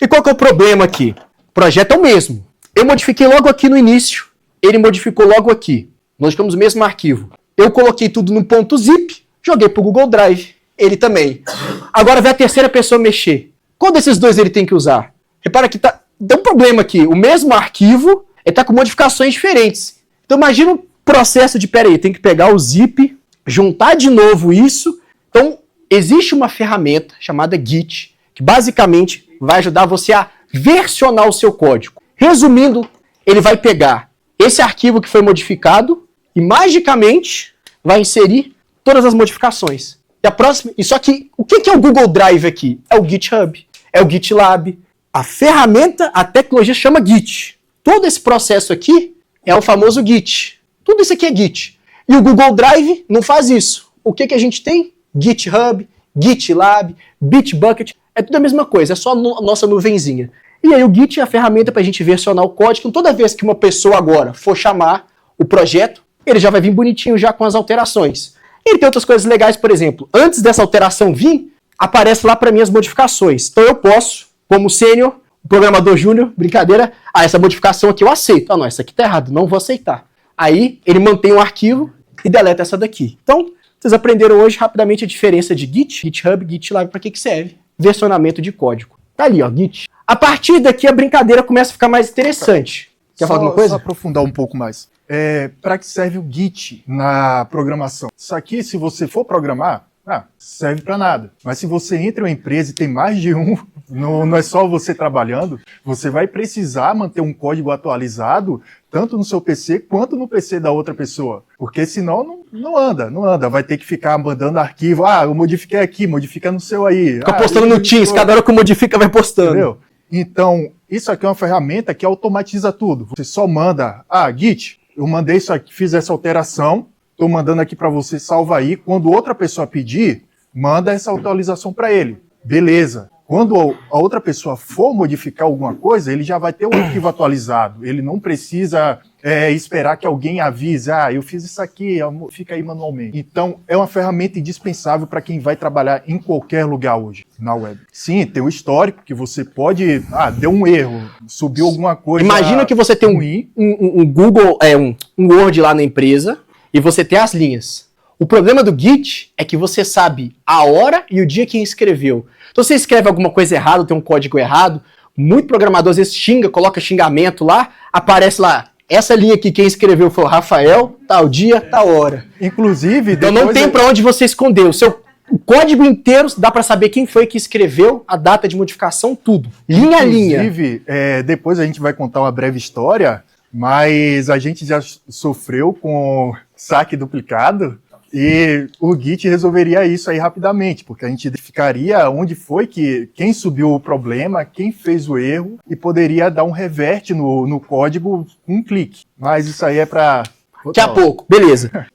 E qual que é o problema aqui? O projeto é o mesmo. Eu modifiquei logo aqui no início. Ele modificou logo aqui. Nós ficamos no mesmo arquivo. Eu coloquei tudo no .zip, joguei para o Google Drive. Ele também. Agora vai a terceira pessoa mexer. Qual desses dois ele tem que usar? Repara que deu um problema aqui. O mesmo arquivo está com modificações diferentes. Então imagina um processo de, tem que pegar o zip, juntar de novo isso. Então existe uma ferramenta chamada Git, que basicamente vai ajudar você a versionar o seu código. Resumindo, ele vai pegar esse arquivo que foi modificado e magicamente vai inserir todas as modificações. E só que, o que é o Google Drive aqui? É o GitHub, é o GitLab. A ferramenta, a tecnologia chama Git. Todo esse processo aqui é o famoso Git. Tudo isso aqui é Git. E o Google Drive não faz isso. O que a gente tem? GitHub, GitLab, Bitbucket. É tudo a mesma coisa, é só a nossa nuvenzinha. E aí o Git é a ferramenta para a gente versionar o código. Então toda vez que uma pessoa agora for chamar o projeto, ele já vai vir bonitinho já com as alterações. Ele tem outras coisas legais, por exemplo, antes dessa alteração vir, aparece lá para mim as modificações. Então eu posso, como sênior, programador júnior, brincadeira, essa modificação aqui eu aceito. Não, essa aqui tá errado, não vou aceitar. Aí ele mantém o arquivo e deleta essa daqui. Então, vocês aprenderam hoje rapidamente a diferença de Git, GitHub, GitLab, para que serve? Versionamento de código. Tá ali, ó, Git. A partir daqui a brincadeira começa a ficar mais interessante. Quer falar alguma coisa? Só aprofundar um pouco mais. Para que serve o Git na programação? Isso aqui, se você for programar, serve para nada. Mas se você entra em uma empresa e tem mais de um, não é só você trabalhando, você vai precisar manter um código atualizado, tanto no seu PC quanto no PC da outra pessoa. Porque senão não anda. Vai ter que ficar mandando arquivo. Eu modifiquei aqui, modifica no seu aí. Fica postando no Teams, cada hora que modifica vai postando. Entendeu? Então, isso aqui é uma ferramenta que automatiza tudo. Você só manda, Git, eu mandei isso aqui, fiz essa alteração, estou mandando aqui para você, salva aí. Quando outra pessoa pedir, manda essa atualização para ele. Beleza. Quando a outra pessoa for modificar alguma coisa, ele já vai ter o arquivo atualizado. Ele não precisa esperar que alguém avise, eu fiz isso aqui, fica aí manualmente. Então, é uma ferramenta indispensável para quem vai trabalhar em qualquer lugar hoje, na web. Sim, tem um histórico que você pode, deu um erro, subiu alguma coisa. Imagina que você tem um Google, um Word lá na empresa, e você tem as linhas. O problema do Git é que você sabe a hora e o dia que escreveu. Então, se você escreve alguma coisa errada, tem um código errado, muito programador às vezes coloca xingamento lá, aparece lá, essa linha aqui, quem escreveu foi o Rafael, tal dia, tal hora. Inclusive... Então não tem para onde você esconder. O código inteiro dá para saber quem foi que escreveu, a data de modificação, tudo. Linha a linha. Inclusive, depois a gente vai contar uma breve história, mas a gente já sofreu com saque duplicado. E o Git resolveria isso aí rapidamente, porque a gente identificaria onde foi quem subiu o problema, quem fez o erro, e poderia dar um revert no código com um clique. Mas isso aí é para... Daqui a pouco, beleza.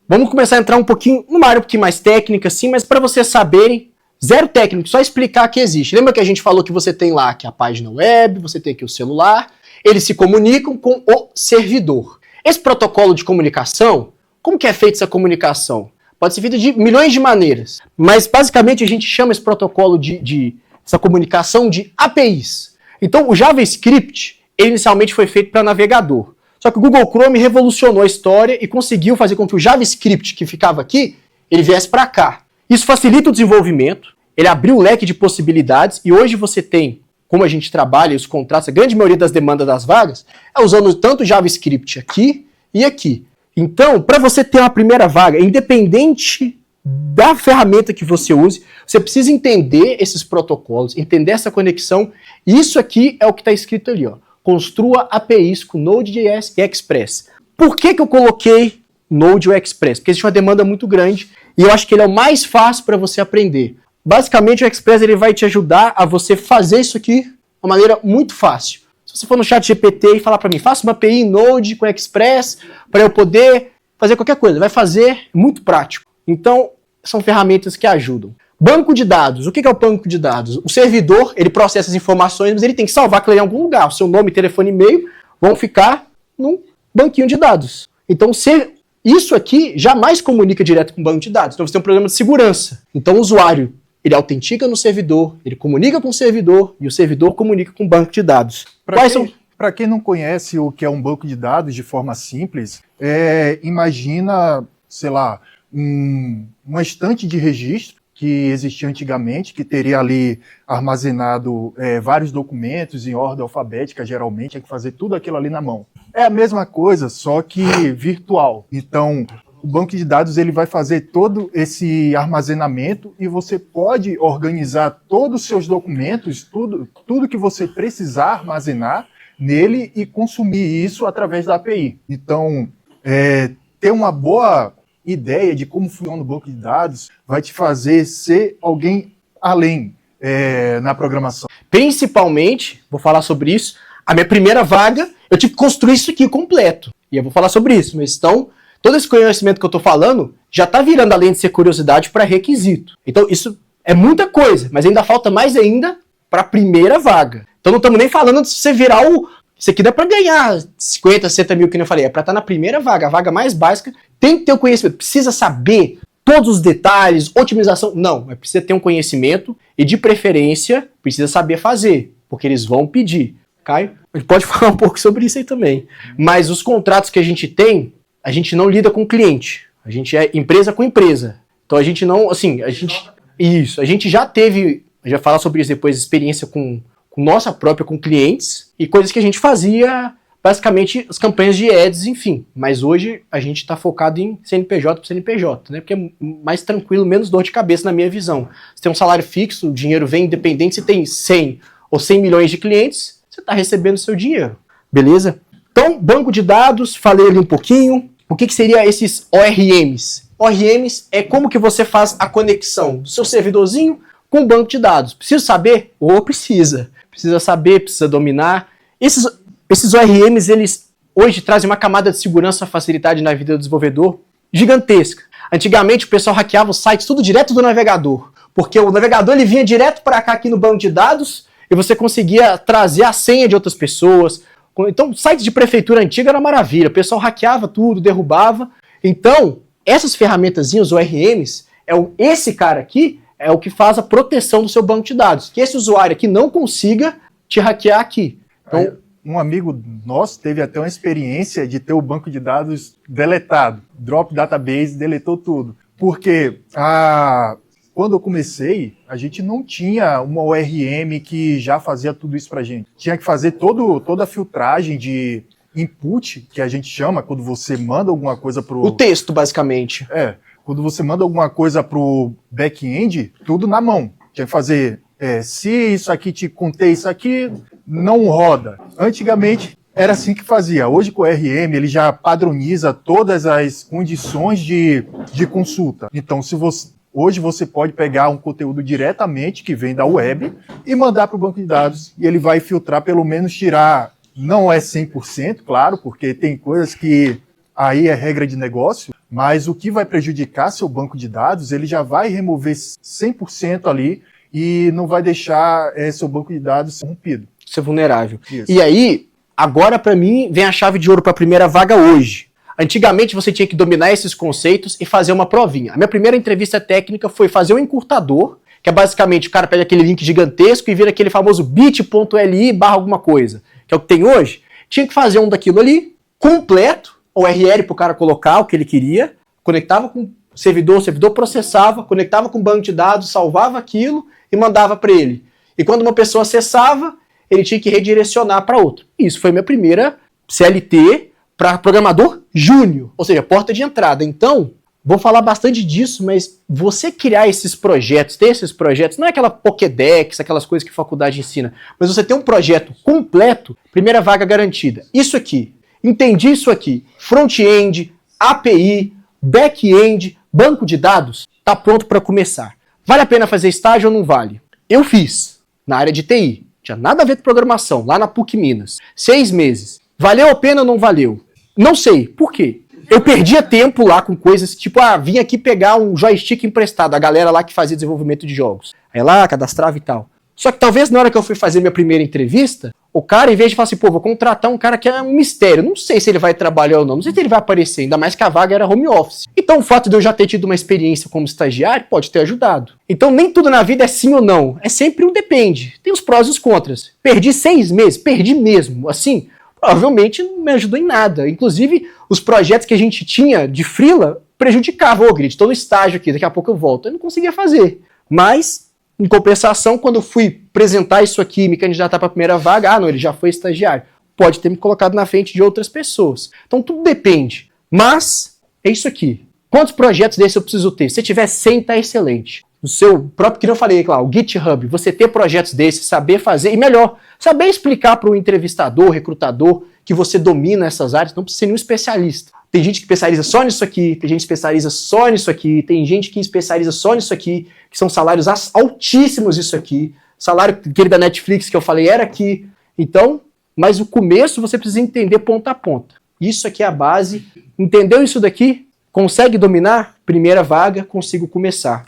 Vamos começar a entrar um pouquinho, numa área um pouquinho mais técnica, sim, mas para vocês saberem, zero técnico, só explicar que existe. Lembra que a gente falou que você tem lá aqui a página web, você tem aqui o celular, eles se comunicam com o servidor. Esse protocolo de comunicação, como que é feita essa comunicação? Pode ser feita de milhões de maneiras, mas basicamente a gente chama esse protocolo essa comunicação de APIs. Então o JavaScript inicialmente foi feito para navegador, só que o Google Chrome revolucionou a história e conseguiu fazer com que o JavaScript que ficava aqui, ele viesse para cá. Isso facilita o desenvolvimento, ele abriu o leque de possibilidades e hoje você tem, como a gente trabalha, os contratos, a grande maioria das demandas das vagas, é usando tanto o JavaScript aqui e aqui. Então, para você ter uma primeira vaga, independente da ferramenta que você use, você precisa entender esses protocolos, entender essa conexão. Isso aqui é o que está escrito ali, ó. Construa APIs com Node.js e Express. Por que eu coloquei Node ou Express? Porque existe uma demanda muito grande e eu acho que ele é o mais fácil para você aprender. Basicamente, o Express ele vai te ajudar a você fazer isso aqui de uma maneira muito fácil. Se Se você for no chat GPT e falar para mim, faça uma API em Node com Express para eu poder fazer qualquer coisa, vai fazer, muito prático. Então, são ferramentas que ajudam. Banco de dados. O que é o banco de dados? O servidor, ele processa as informações, mas ele tem que salvar aquilo em algum lugar. O seu nome, telefone e e-mail vão ficar num banquinho de dados. Então, isso aqui jamais comunica direto com o banco de dados. Então, você tem um programa de segurança. Então, o usuário, ele autentica no servidor, ele comunica com o servidor e o servidor comunica com o banco de dados. Para quem não conhece o que é um banco de dados de forma simples, imagina, sei lá, uma estante de registro que existia antigamente, que teria ali armazenado vários documentos em ordem alfabética, geralmente, tinha que fazer tudo aquilo ali na mão. É a mesma coisa, só que virtual. Então, o banco de dados ele vai fazer todo esse armazenamento e você pode organizar todos os seus documentos, tudo que você precisar armazenar nele e consumir isso através da API. Então, ter uma boa ideia de como funciona o banco de dados vai te fazer ser alguém além na programação. Principalmente, vou falar sobre isso, a minha primeira vaga, eu tive que construir isso aqui completo. E eu vou falar sobre isso, mas então, todo esse conhecimento que eu estou falando já está virando, além de ser curiosidade, para requisito. Então, isso é muita coisa, mas ainda falta mais ainda para a primeira vaga. Então, não estamos nem falando de você virar isso aqui dá para ganhar 50, 60 mil, que eu falei. É para estar na primeira vaga, a vaga mais básica. Tem que ter o conhecimento. Precisa saber todos os detalhes, otimização. Não, mas precisa ter um conhecimento e, de preferência, precisa saber fazer, porque eles vão pedir. Caio, a gente pode falar um pouco sobre isso aí também. Mas os contratos que a gente tem, a gente não lida com o cliente. A gente é empresa com empresa. Então a gente não, assim, a gente já teve, já falar sobre isso depois, experiência com nossa própria, com clientes, e coisas que a gente fazia, basicamente, as campanhas de ads, enfim. Mas hoje a gente está focado em CNPJ para CNPJ, né? Porque é mais tranquilo, menos dor de cabeça na minha visão. Você tem um salário fixo, o dinheiro vem independente se tem 100 ou 100 milhões de clientes, você está recebendo seu dinheiro, beleza? Então, banco de dados, falei ali um pouquinho. O que seria esses ORMs? ORMs é como que você faz a conexão do seu servidorzinho com o banco de dados. Precisa saber? Precisa. Precisa saber, precisa dominar. Esses ORMs, eles hoje trazem uma camada de segurança, facilidade na vida do desenvolvedor gigantesca. Antigamente o pessoal hackeava os sites tudo direto do navegador, porque o navegador ele vinha direto para cá aqui no banco de dados e você conseguia trazer a senha de outras pessoas. Então, sites de prefeitura antiga era maravilha, o pessoal hackeava tudo, derrubava. Então, essas ferramentazinhas, os ORMs, esse cara aqui é o que faz a proteção do seu banco de dados, que esse usuário aqui não consiga te hackear aqui. Então, um amigo nosso teve até uma experiência de ter o banco de dados deletado. Drop Database deletou tudo. Porque quando eu comecei, a gente não tinha uma ORM que já fazia tudo isso pra gente. Tinha que fazer toda a filtragem de input, que a gente chama quando você manda alguma coisa pro... O texto, basicamente. Quando você manda alguma coisa pro back-end, tudo na mão. Tinha que fazer, se isso aqui te contei isso aqui, não roda. Antigamente era assim que fazia. Hoje com o RM ele já padroniza todas as condições de consulta. Então hoje você pode pegar um conteúdo diretamente que vem da web e mandar para o banco de dados e ele vai filtrar, pelo menos tirar, não é 100%, claro, porque tem coisas que aí é regra de negócio, mas o que vai prejudicar seu banco de dados, ele já vai remover 100% ali e não vai deixar seu banco de dados corrompido. Ser vulnerável. Isso. E aí, agora para mim, vem a chave de ouro para a primeira vaga hoje. Antigamente você tinha que dominar esses conceitos e fazer uma provinha. A minha primeira entrevista técnica foi fazer um encurtador, que é basicamente o cara pega aquele link gigantesco e vira aquele famoso bit.li / alguma coisa, que é o que tem hoje. Tinha que fazer um daquilo ali, completo, URL para o cara colocar o que ele queria, conectava com o servidor processava, conectava com o banco de dados, salvava aquilo e mandava para ele. E quando uma pessoa acessava, ele tinha que redirecionar para outro. Isso foi minha primeira CLT para programador júnior, ou seja, porta de entrada. Então, vou falar bastante disso, mas você criar esses projetos, ter esses projetos, não é aquela Pokédex, aquelas coisas que a faculdade ensina, mas você ter um projeto completo, primeira vaga garantida. Isso aqui, entendi isso aqui, front-end, API, back-end, banco de dados, tá pronto para começar. Vale a pena fazer estágio ou não vale? Eu fiz, na área de TI. Tinha nada a ver com programação, lá na PUC Minas. 6 meses. Valeu a pena ou não valeu? Não sei. Por quê? Eu perdia tempo lá com coisas tipo, vim aqui pegar um joystick emprestado, a galera lá que fazia desenvolvimento de jogos. Aí lá, cadastrava e tal. Só que talvez na hora que eu fui fazer minha primeira entrevista, o cara, em vez de falar assim, vou contratar um cara que é um mistério, não sei se ele vai trabalhar ou não sei se ele vai aparecer, ainda mais que a vaga era home office. Então o fato de eu já ter tido uma experiência como estagiário pode ter ajudado. Então nem tudo na vida é sim ou não, é sempre um depende. Tem os prós e os contras. Perdi 6 meses, perdi mesmo, assim, provavelmente não me ajudou em nada. Inclusive, os projetos que a gente tinha de freela prejudicavam. Ô, Grid, estou no estágio aqui, daqui a pouco eu volto. Eu não conseguia fazer. Mas, em compensação, quando eu fui apresentar isso aqui, me candidatar para a primeira vaga, não, ele já foi estagiário. Pode ter me colocado na frente de outras pessoas. Então, tudo depende. Mas, é isso aqui. Quantos projetos desses eu preciso ter? Se tiver 100, tá excelente. O seu próprio, que eu falei lá, o GitHub, você ter projetos desses, saber fazer, e melhor, saber explicar para o entrevistador, recrutador, que você domina essas áreas, não precisa ser nenhum especialista. Tem gente que especializa só nisso aqui, tem gente que especializa só nisso aqui, tem gente que especializa só nisso aqui, que são salários altíssimos isso aqui. Salário aquele da Netflix que eu falei era aqui. Então, mas o começo você precisa entender ponta a ponta. Isso aqui é a base. Entendeu isso daqui? Consegue dominar? Primeira vaga, consigo começar.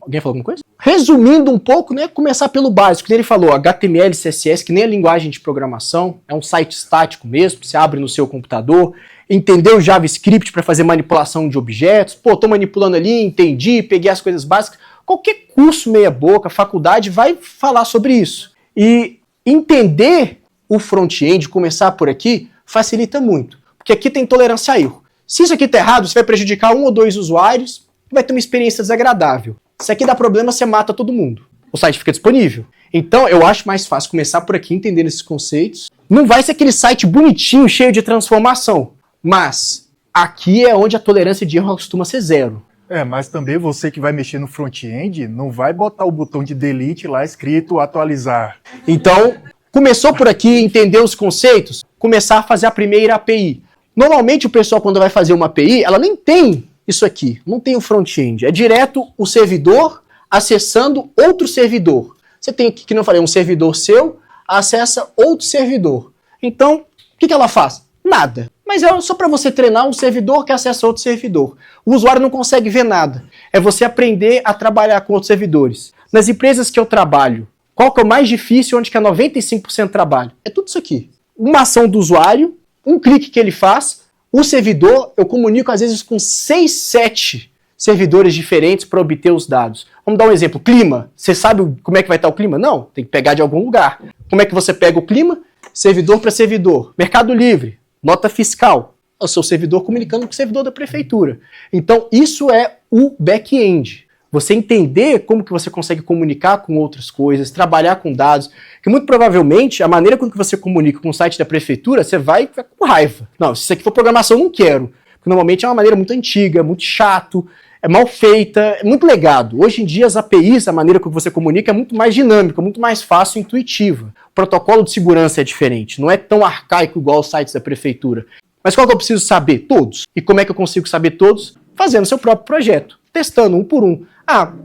Alguém falou alguma coisa? Resumindo um pouco, né? Começar pelo básico. Ele falou HTML, CSS, que nem a linguagem de programação, é um site estático mesmo, você abre no seu computador. Entender o JavaScript para fazer manipulação de objetos. Tô manipulando ali, entendi, peguei as coisas básicas. Qualquer curso meia boca, faculdade, vai falar sobre isso. E entender o front-end, começar por aqui, facilita muito. Porque aqui tem tolerância a erro. Se isso aqui tá errado, você vai prejudicar 1 ou 2 usuários, vai ter uma experiência desagradável. Se aqui dá problema, você mata todo mundo. O site fica disponível. Então, eu acho mais fácil começar por aqui, entendendo esses conceitos. Não vai ser aquele site bonitinho, cheio de transformação. Mas aqui é onde a tolerância de erro costuma ser 0. Mas também você que vai mexer no front-end, não vai botar o botão de delete lá escrito atualizar. Então, começou por aqui, entender os conceitos, começar a fazer a primeira API. Normalmente o pessoal, quando vai fazer uma API, ela nem tem isso aqui, não tem o front-end. É direto o servidor acessando outro servidor. Você tem aqui, que não falei, um servidor seu, acessa outro servidor. Então, o que ela faz? Nada. Mas é só para você treinar um servidor que acessa outro servidor. O usuário não consegue ver nada. É você aprender a trabalhar com outros servidores. Nas empresas que eu trabalho, qual que é o mais difícil, onde que é 95% trabalho? É tudo isso aqui. Uma ação do usuário, um clique que ele faz, o servidor, eu comunico às vezes com 6, 7 servidores diferentes para obter os dados. Vamos dar um exemplo. Clima. Você sabe como é que vai estar o clima? Não, tem que pegar de algum lugar. Como é que você pega o clima? Servidor para servidor. Mercado Livre. Nota fiscal. É o seu servidor comunicando com o servidor da prefeitura. Então, isso é o back-end. Você entender como que você consegue comunicar com outras coisas, trabalhar com dados, que muito provavelmente a maneira com que você comunica com o site da prefeitura, você vai ficar com raiva. Não, se isso aqui for programação, eu não quero. Porque normalmente é uma maneira muito antiga, muito chato, é mal feita, é muito legado. Hoje em dia as APIs, a maneira com que você comunica é muito mais dinâmica, muito mais fácil e intuitiva. O protocolo de segurança é diferente, não é tão arcaico igual os sites da prefeitura. Mas qual que eu preciso saber? Todos. E como é que eu consigo saber todos? Fazendo seu próprio projeto, testando um por um.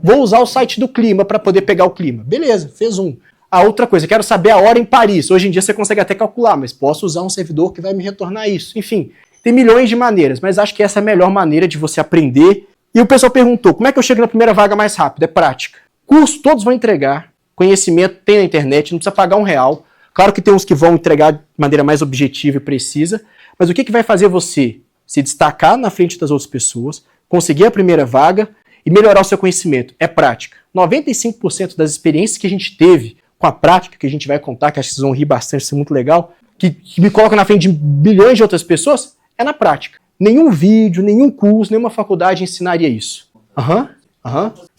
Vou usar o site do clima para poder pegar o clima. Beleza, fez um. Outra coisa, quero saber a hora em Paris. Hoje em dia você consegue até calcular, mas posso usar um servidor que vai me retornar isso. Enfim, tem milhões de maneiras, mas acho que essa é a melhor maneira de você aprender. E o pessoal perguntou, como é que eu chego na primeira vaga mais rápido? É prática. Curso todos vão entregar, conhecimento tem na internet, não precisa pagar R$1. Claro que tem uns que vão entregar de maneira mais objetiva e precisa, mas o que vai fazer você se destacar na frente das outras pessoas, conseguir a primeira vaga e melhorar o seu conhecimento? É prática. 95% das experiências que a gente teve com a prática, que a gente vai contar, que acho que vocês vão rir bastante, isso é muito legal, que me coloca na frente de bilhões de outras pessoas, é na prática. Nenhum vídeo, nenhum curso, nenhuma faculdade ensinaria isso.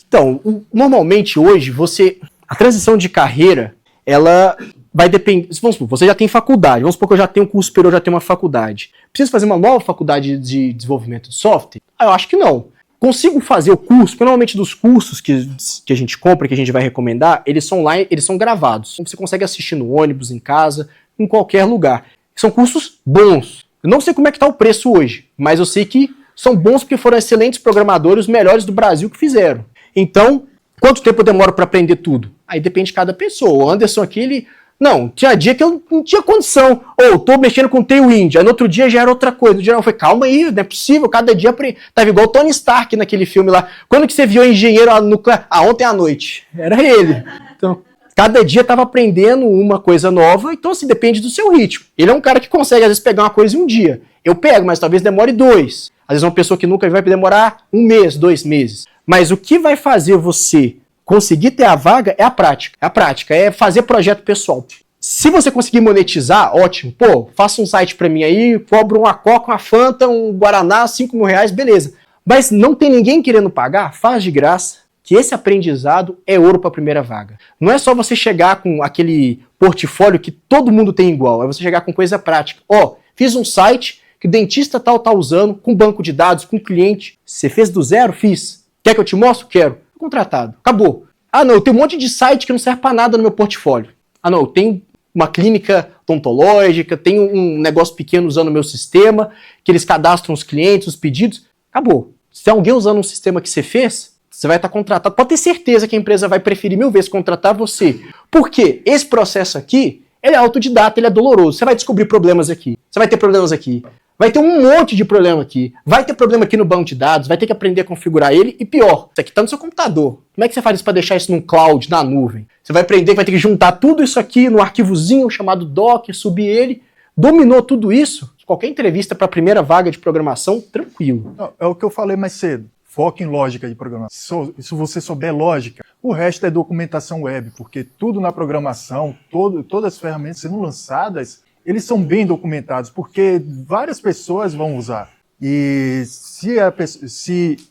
Então, normalmente hoje, a transição de carreira, ela vai depender. Vamos supor, você já tem faculdade, vamos supor que eu já tenho um curso superior, já tenho uma faculdade. Preciso fazer uma nova faculdade de desenvolvimento de software? Eu acho que não. Consigo fazer o curso, porque normalmente dos cursos que a gente compra, que a gente vai recomendar, eles são online, eles são gravados. Então você consegue assistir no ônibus, em casa, em qualquer lugar. São cursos bons. Eu não sei como é que está o preço hoje, mas eu sei que são bons porque foram excelentes programadores, os melhores do Brasil que fizeram. Então, quanto tempo eu demoro para aprender tudo? Aí depende de cada pessoa. O Anderson aqui, ele... Não, tinha dia que eu não tinha condição. Ou tô mexendo com Tailwind, aí no outro dia já era outra coisa. No geral, eu falei, calma aí, não é possível, cada dia... Tava igual o Tony Stark naquele filme lá. Quando que você viu o engenheiro nuclear? Ontem à noite. Era ele. Então, cada dia tava aprendendo uma coisa nova, então assim, depende do seu ritmo. Ele é um cara que consegue, às vezes, pegar uma coisa em um dia. Eu pego, mas talvez demore 2. Às vezes uma pessoa que nunca vai demorar 1 mês, 2 meses. Mas o que vai fazer você conseguir ter a vaga é a prática. A prática é fazer projeto pessoal. Se você conseguir monetizar, ótimo. Pô, faça um site pra mim aí, cobra uma Coca, uma Fanta, um Guaraná, 5 mil reais, beleza. Mas não tem ninguém querendo pagar? Faz de graça, que esse aprendizado é ouro pra primeira vaga. Não é só você chegar com aquele portfólio que todo mundo tem igual, é você chegar com coisa prática. Ó, fiz um site que o dentista tal tá usando, com banco de dados, com cliente. Você fez do zero? Fiz. Quer que eu te mostre? Quero. Contratado. Acabou. Ah, não, eu tenho um monte de site que não serve pra nada no meu portfólio. Ah, não, eu tenho uma clínica odontológica, tenho um negócio pequeno usando o meu sistema, que eles cadastram os clientes, os pedidos. Acabou. Se tem alguém usando um sistema que você fez, você vai estar contratado. Pode ter certeza que a empresa vai preferir 1000 vezes contratar você. Por quê? Esse processo aqui, ele é autodidata, ele é doloroso. Você vai descobrir problemas aqui. Você vai ter problemas aqui. Vai ter um monte de problema aqui. Vai ter problema aqui no banco de dados, vai ter que aprender a configurar ele. E pior, isso aqui está no seu computador. Como é que você faz isso para deixar isso num cloud, na nuvem? Você vai aprender que vai ter que juntar tudo isso aqui num arquivozinho chamado Docker, subir ele. Dominou tudo isso? Qualquer entrevista para a primeira vaga de programação, tranquilo. É o que eu falei mais cedo. Foca em lógica de programação. Se você souber lógica, o resto é documentação web, porque tudo na programação, todas as ferramentas sendo lançadas, eles são bem documentados, porque várias pessoas vão usar. E se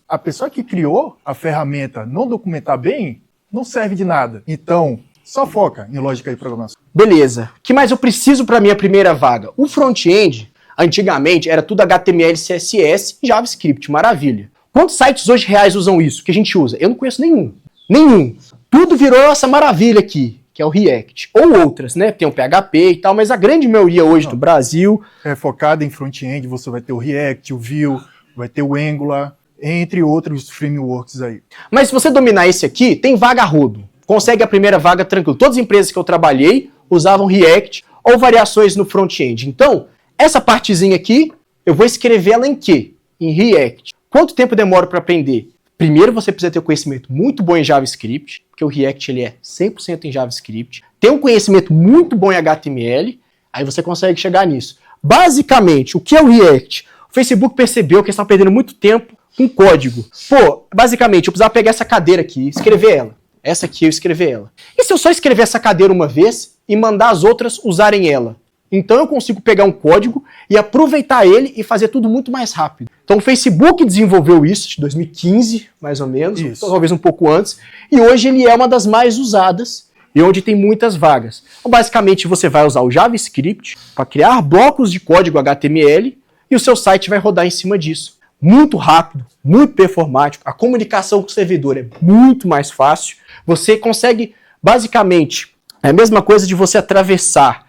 a pessoa que criou a ferramenta não documentar bem, não serve de nada. Então, só foca em lógica de programação. Beleza. O que mais eu preciso para minha primeira vaga? O front-end, antigamente, era tudo HTML, CSS e JavaScript. Maravilha. Quantos sites hoje reais usam isso, que a gente usa? Eu não conheço nenhum. Nenhum. Tudo virou essa maravilha aqui, que é o React. Ou outras, né? Tem o PHP e tal, mas a grande maioria hoje do Brasil... É focada em front-end, você vai ter o React, o Vue, vai ter o Angular, entre outros frameworks aí. Mas se você dominar esse aqui, tem vaga a rodo. Consegue a primeira vaga tranquilo. Todas as empresas que eu trabalhei usavam React ou variações no front-end. Então, essa partezinha aqui, eu vou escrever ela em quê? Em React. Quanto tempo demora para aprender? Primeiro você precisa ter um conhecimento muito bom em JavaScript, porque o React ele é 100% em JavaScript. Tem um conhecimento muito bom em HTML, aí você consegue chegar nisso. Basicamente, o que é o React? O Facebook percebeu que eles estavam perdendo muito tempo com código. Pô, basicamente, eu precisava pegar essa cadeira aqui e escrever ela. Essa aqui eu escrever ela. E se eu só escrever essa cadeira uma vez e mandar as outras usarem ela? Então eu consigo pegar um código e aproveitar ele e fazer tudo muito mais rápido. Então o Facebook desenvolveu isso em 2015, mais ou menos, talvez um pouco antes, e hoje ele é uma das mais usadas e onde tem muitas vagas. Então, basicamente você vai usar o JavaScript para criar blocos de código HTML e o seu site vai rodar em cima disso. Muito rápido, muito performático, a comunicação com o servidor é muito mais fácil. Você consegue, basicamente, é a mesma coisa de você atravessar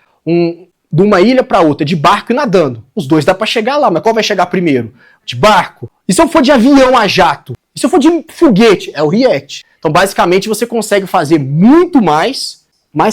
de uma ilha para outra, de barco e nadando. Os dois dá para chegar lá, mas qual vai chegar primeiro? De barco? E se eu for de avião a jato? E se eu for de foguete? É o React. Então, basicamente, você consegue fazer muito mais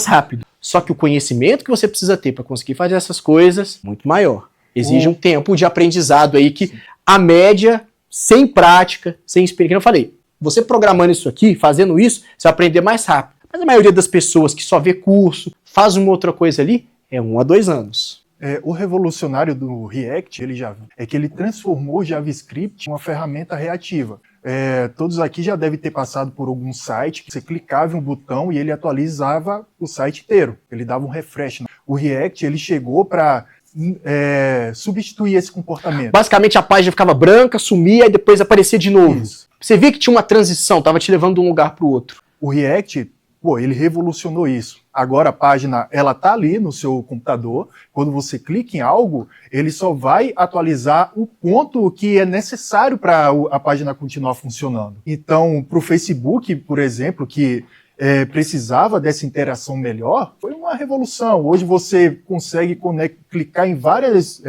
rápido. Só que o conhecimento que você precisa ter para conseguir fazer essas coisas é muito maior. Exige um tempo de aprendizado aí que a média, sem prática, sem experiência, eu falei, você programando isso aqui, fazendo isso, você vai aprender mais rápido. Mas a maioria das pessoas que só vê curso, faz uma outra coisa ali, é 1 a 2 anos. O revolucionário do React, é que ele transformou o JavaScript em uma ferramenta reativa. Todos aqui já devem ter passado por algum site que você clicava em um botão e ele atualizava o site inteiro. Ele dava um refresh. O React ele chegou para substituir esse comportamento. Basicamente a página ficava branca, sumia e depois aparecia de novo. Isso. Você via que tinha uma transição, estava te levando de um lugar para o outro. O React, ele revolucionou isso. Agora a página, ela tá ali no seu computador. Quando você clica em algo, ele só vai atualizar o ponto que é necessário para a página continuar funcionando. Então, para o Facebook, por exemplo, que precisava dessa interação melhor, foi uma revolução. Hoje você consegue clicar em várias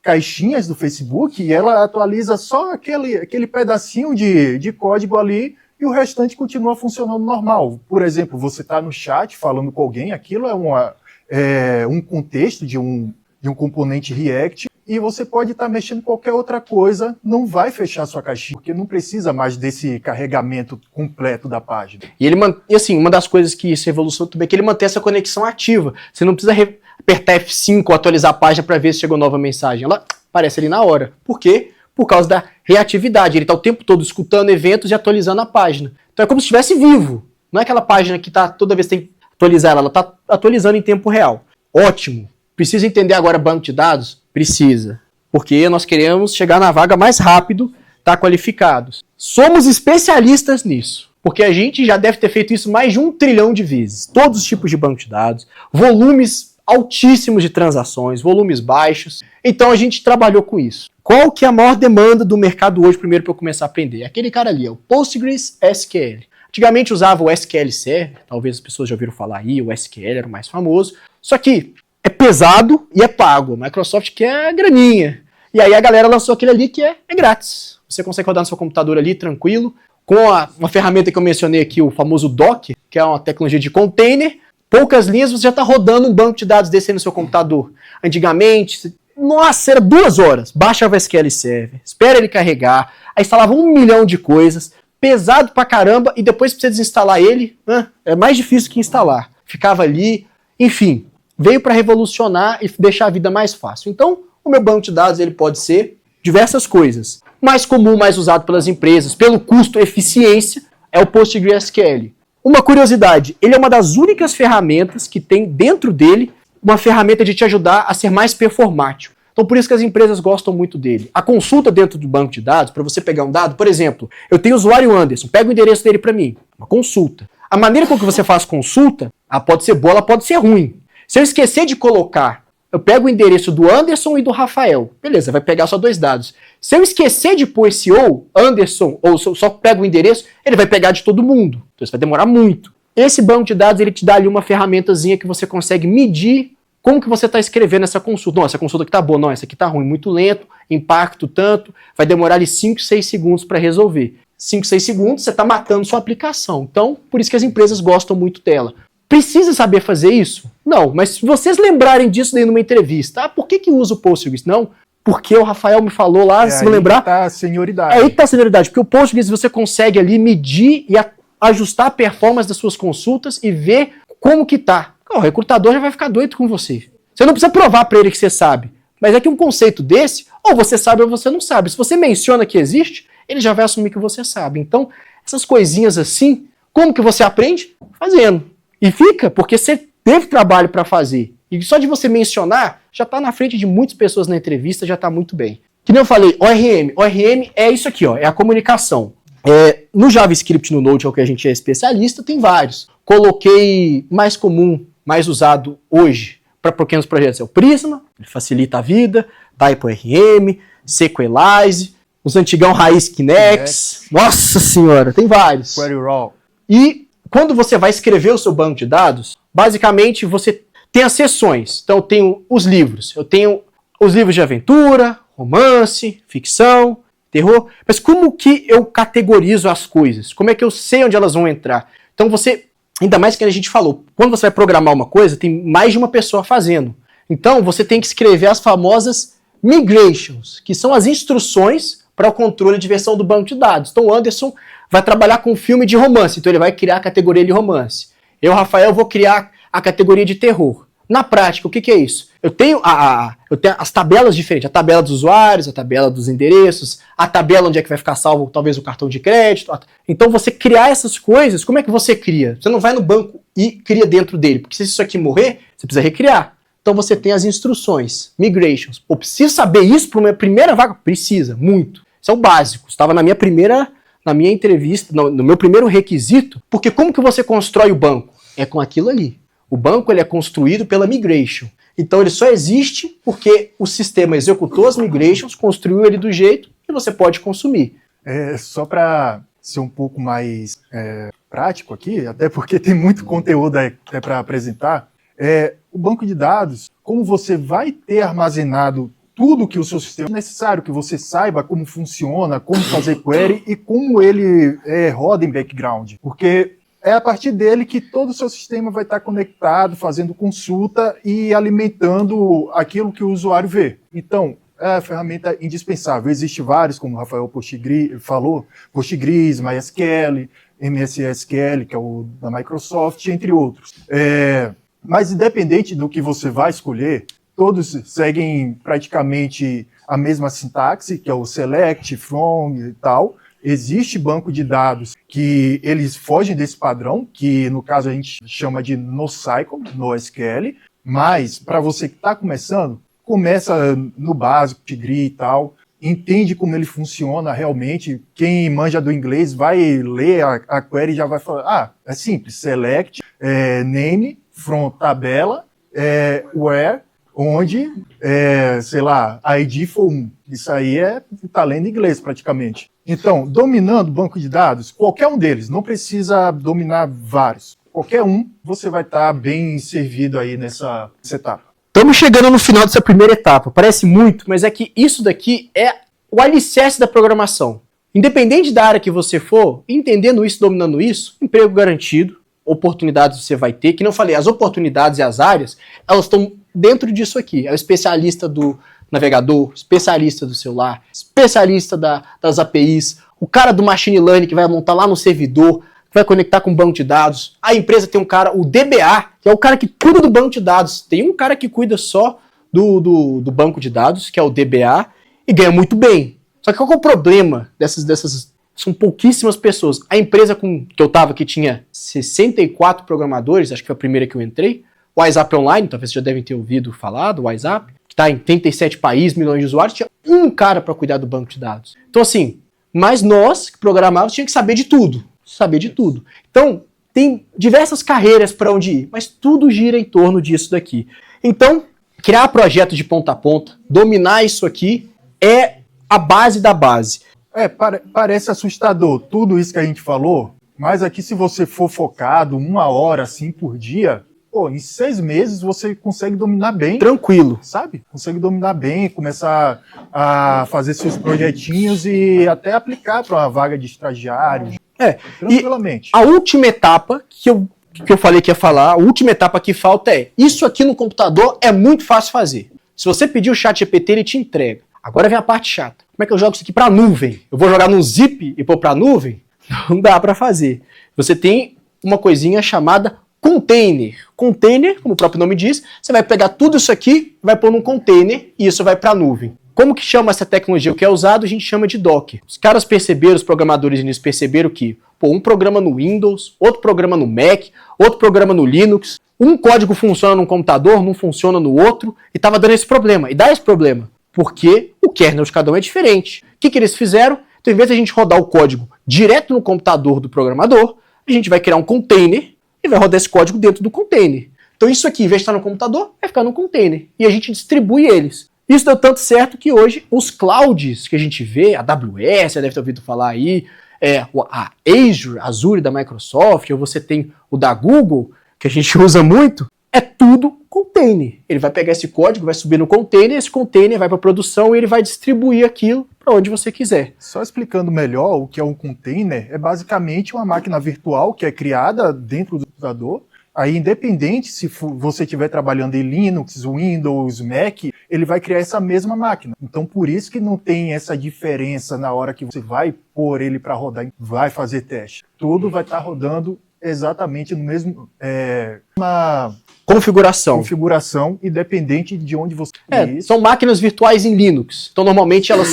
caixinhas do Facebook e ela atualiza só aquele pedacinho de código ali e e o restante continua funcionando normal. Por exemplo, você está no chat falando com alguém, aquilo é um contexto de um componente React, e você pode estar mexendo em qualquer outra coisa, não vai fechar sua caixinha, porque não precisa mais desse carregamento completo da página. E assim, uma das coisas que isso revolucionou também é que ele mantém essa conexão ativa. Você não precisa apertar F5 ou atualizar a página para ver se chegou nova mensagem. Ela aparece ali na hora. Por quê? Por causa da reatividade. Ele está o tempo todo escutando eventos e atualizando a página. Então é como se estivesse vivo. Não é aquela página que tá, toda vez que tem que atualizar ela está atualizando em tempo real. Ótimo. Precisa entender agora banco de dados? Precisa. Porque nós queremos chegar na vaga mais rápido, tá qualificados. Somos especialistas nisso. Porque a gente já deve ter feito isso mais de 1 trilhão de vezes. Todos os tipos de banco de dados, volumes altíssimos de transações, volumes baixos. Então a gente trabalhou com isso. Qual que é a maior demanda do mercado hoje, primeiro, para eu começar a aprender? Aquele cara ali, o PostgreSQL. Antigamente usava o SQL Server, talvez as pessoas já ouviram falar aí, o SQL era o mais famoso. Só que é pesado e é pago. A Microsoft quer a graninha. E aí a galera lançou aquele ali que é grátis. Você consegue rodar no seu computador ali, tranquilo, com uma ferramenta que eu mencionei aqui, o famoso Docker, que é uma tecnologia de container. Poucas linhas, você já está rodando um banco de dados desse aí no seu computador. Antigamente, nossa, era 2 horas. Baixava o SQL Server, espera ele carregar, aí instalava 1 milhão de coisas, pesado pra caramba, e depois pra você desinstalar ele, é mais difícil que instalar. Ficava ali, enfim, veio para revolucionar e deixar a vida mais fácil. Então, o meu banco de dados ele pode ser diversas coisas. Mais comum, mais usado pelas empresas, pelo custo e eficiência, é o PostgreSQL. Uma curiosidade, ele é uma das únicas ferramentas que tem dentro dele uma ferramenta de te ajudar a ser mais performático. Então por isso que as empresas gostam muito dele. A consulta dentro do banco de dados, para você pegar um dado, por exemplo, eu tenho o usuário Anderson, pega o endereço dele para mim, uma consulta. A maneira com que você faz consulta, ela pode ser boa, ela pode ser ruim. Se eu esquecer de colocar, eu pego o endereço do Anderson e do Rafael, beleza, vai pegar só 2 dados. Se eu esquecer de pôr esse ou, Anderson, ou se eu só pego o endereço, ele vai pegar de todo mundo. Então isso vai demorar muito. Esse banco de dados, ele te dá ali uma ferramentazinha que você consegue medir como que você está escrevendo essa consulta. Não, essa consulta aqui tá boa, não, essa aqui tá ruim, muito lento, impacto tanto, vai demorar ali 5, 6 segundos para resolver. 5, 6 segundos, você está matando sua aplicação. Então, por isso que as empresas gostam muito dela. Precisa saber fazer isso? Não, mas se vocês lembrarem disso daí numa entrevista, por que usa o Postgres? Não, porque o Rafael me falou lá, se lembrar... Tá a senioridade. É aí que tá a senioridade, porque o Postgres você consegue ali medir e ajustar a performance das suas consultas e ver como que tá. O recrutador já vai ficar doido com você. Você não precisa provar para ele que você sabe, mas é que um conceito desse, ou você sabe ou você não sabe. Se você menciona que existe, ele já vai assumir que você sabe. Então, essas coisinhas assim, como que você aprende? Fazendo. E fica, porque você teve trabalho para fazer. E só de você mencionar, já está na frente de muitas pessoas na entrevista, já está muito bem. Que nem eu falei, ORM. ORM é isso aqui, ó, é a comunicação. No JavaScript, no Node, é o que a gente é especialista, tem vários. Coloquei mais comum, mais usado hoje para pequenos projetos. É o Prisma, ele facilita a vida, TypeORM, Sequelize, os antigão Raiz Kinex. Nossa senhora, tem vários. Query Raw. E quando você vai escrever o seu banco de dados, basicamente você tem as seções. Então eu tenho os livros. Eu tenho os livros de aventura, romance, ficção, terror. Mas como que eu categorizo as coisas? Como é que eu sei onde elas vão entrar? Então você, ainda mais que a gente falou, quando você vai programar uma coisa, tem mais de uma pessoa fazendo. Então você tem que escrever as famosas migrations, que são as instruções para o controle de versão do banco de dados. Então o Anderson vai trabalhar com filme de romance, então ele vai criar a categoria de romance. Eu, Rafael, vou criar a categoria de terror. Na prática, o que é isso? Eu tenho as tabelas diferentes, a tabela dos usuários, a tabela dos endereços, a tabela onde é que vai ficar salvo talvez o cartão de crédito. Então você criar essas coisas, como é que você cria? Você não vai no banco e cria dentro dele, porque se isso aqui morrer, você precisa recriar. Então você tem as instruções, migrations. Pô, preciso saber isso para minha primeira vaga? Precisa, muito. Isso é o básico. Estava na minha entrevista, no meu primeiro requisito, porque como que você constrói o banco? É com aquilo ali. O banco ele é construído pela migration. Então ele só existe porque o sistema executou as migrations, construiu ele do jeito que você pode consumir. Só para ser um pouco mais prático aqui, até porque tem muito conteúdo para apresentar, o banco de dados, como você vai ter armazenado tudo que o seu sistema é necessário, que você saiba como funciona, como fazer query e como ele roda em background. Porque é a partir dele que todo o seu sistema vai estar conectado, fazendo consulta e alimentando aquilo que o usuário vê. Então, é a ferramenta indispensável. Existem vários, como o Rafael falou, Postgres, MySQL, MSSQL, que é o da Microsoft, entre outros. Mas independente do que você vai escolher, todos seguem praticamente a mesma sintaxe, que é o select, from e tal. Existe banco de dados que eles fogem desse padrão, que no caso a gente chama de NoSQL, NoSQL, mas para você que está começando, começa no básico, Tigri e tal, entende como ele funciona realmente. Quem manja do inglês vai ler a query e já vai falar, é simples, select, name, from tabela, where, onde, sei lá, ID for 1. Isso aí tá lendo inglês praticamente. Então, dominando o banco de dados, qualquer um deles, não precisa dominar vários. Qualquer um, você vai estar bem servido aí nessa etapa. Estamos chegando no final dessa primeira etapa. Parece muito, mas é que isso daqui é o alicerce da programação. Independente da área que você for, entendendo isso, dominando isso, emprego garantido, oportunidades você vai ter, que não falei, as oportunidades e as áreas, elas estão dentro disso aqui. É o especialista do navegador, especialista do celular, especialista das APIs, o cara do machine learning que vai montar lá no servidor, que vai conectar com o banco de dados. A empresa tem um cara, o DBA, que é o cara que cuida do banco de dados. Tem um cara que cuida só do banco de dados, que é o DBA, e ganha muito bem. Só que qual que é o problema dessas são pouquíssimas pessoas. A empresa que eu tava, que tinha 64 programadores, acho que foi a primeira que eu entrei, o WhatsApp Online, talvez vocês já devem ter ouvido falar do WhatsApp, que está em 37 países, milhões de usuários, tinha um cara para cuidar do banco de dados. Então assim, mas nós que programávamos tinha que saber de tudo. Saber de tudo. Então, tem diversas carreiras para onde ir, mas tudo gira em torno disso daqui. Então, criar projeto de ponta a ponta, dominar isso aqui, é a base da base. Parece assustador tudo isso que a gente falou, mas aqui se você for focado 1 hora assim por dia, em 6 meses você consegue dominar bem. Tranquilo. Sabe? Consegue dominar bem, começar a fazer seus projetinhos e até aplicar para uma vaga de estagiário. Tranquilamente. E a última etapa que eu falei que ia falar, a última etapa que falta isso aqui no computador é muito fácil fazer. Se você pedir o ChatGPT, ele te entrega. Agora vem a parte chata. Como é que eu jogo isso aqui para nuvem? Eu vou jogar num zip e pôr para nuvem? Não dá para fazer. Você tem uma coisinha chamada container. Container, como o próprio nome diz, você vai pegar tudo isso aqui, vai pôr num container e isso vai para a nuvem. Como que chama essa tecnologia? O que é usado, a gente chama de Docker. Os caras perceberam, os programadores nisso perceberam que um programa no Windows, outro programa no Mac, outro programa no Linux, um código funciona num computador, não funciona no outro, e estava dando esse problema. E dá esse problema, porque o kernel de cada um é diferente. O que eles fizeram? Então, em vez de a gente rodar o código direto no computador do programador, a gente vai criar um container e vai rodar esse código dentro do container. Então isso aqui, em vez de estar no computador, vai ficar no container. E a gente distribui eles. Isso deu tanto certo que hoje os clouds que a gente vê, a AWS, você deve ter ouvido falar aí, a Azure da Microsoft, ou você tem o da Google, que a gente usa muito, é tudo container. Ele vai pegar esse código, vai subir no container, esse container vai para a produção e ele vai distribuir aquilo para onde você quiser. Só explicando melhor o que é um container, é basicamente uma máquina virtual que é criada dentro do computador. Aí, independente se você estiver trabalhando em Linux, Windows, Mac, ele vai criar essa mesma máquina. Então, por isso que não tem essa diferença na hora que você vai pôr ele para rodar, vai fazer teste. Tudo vai estar rodando exatamente no mesmo configuração, independente de onde você são máquinas virtuais em Linux. Então, normalmente, elas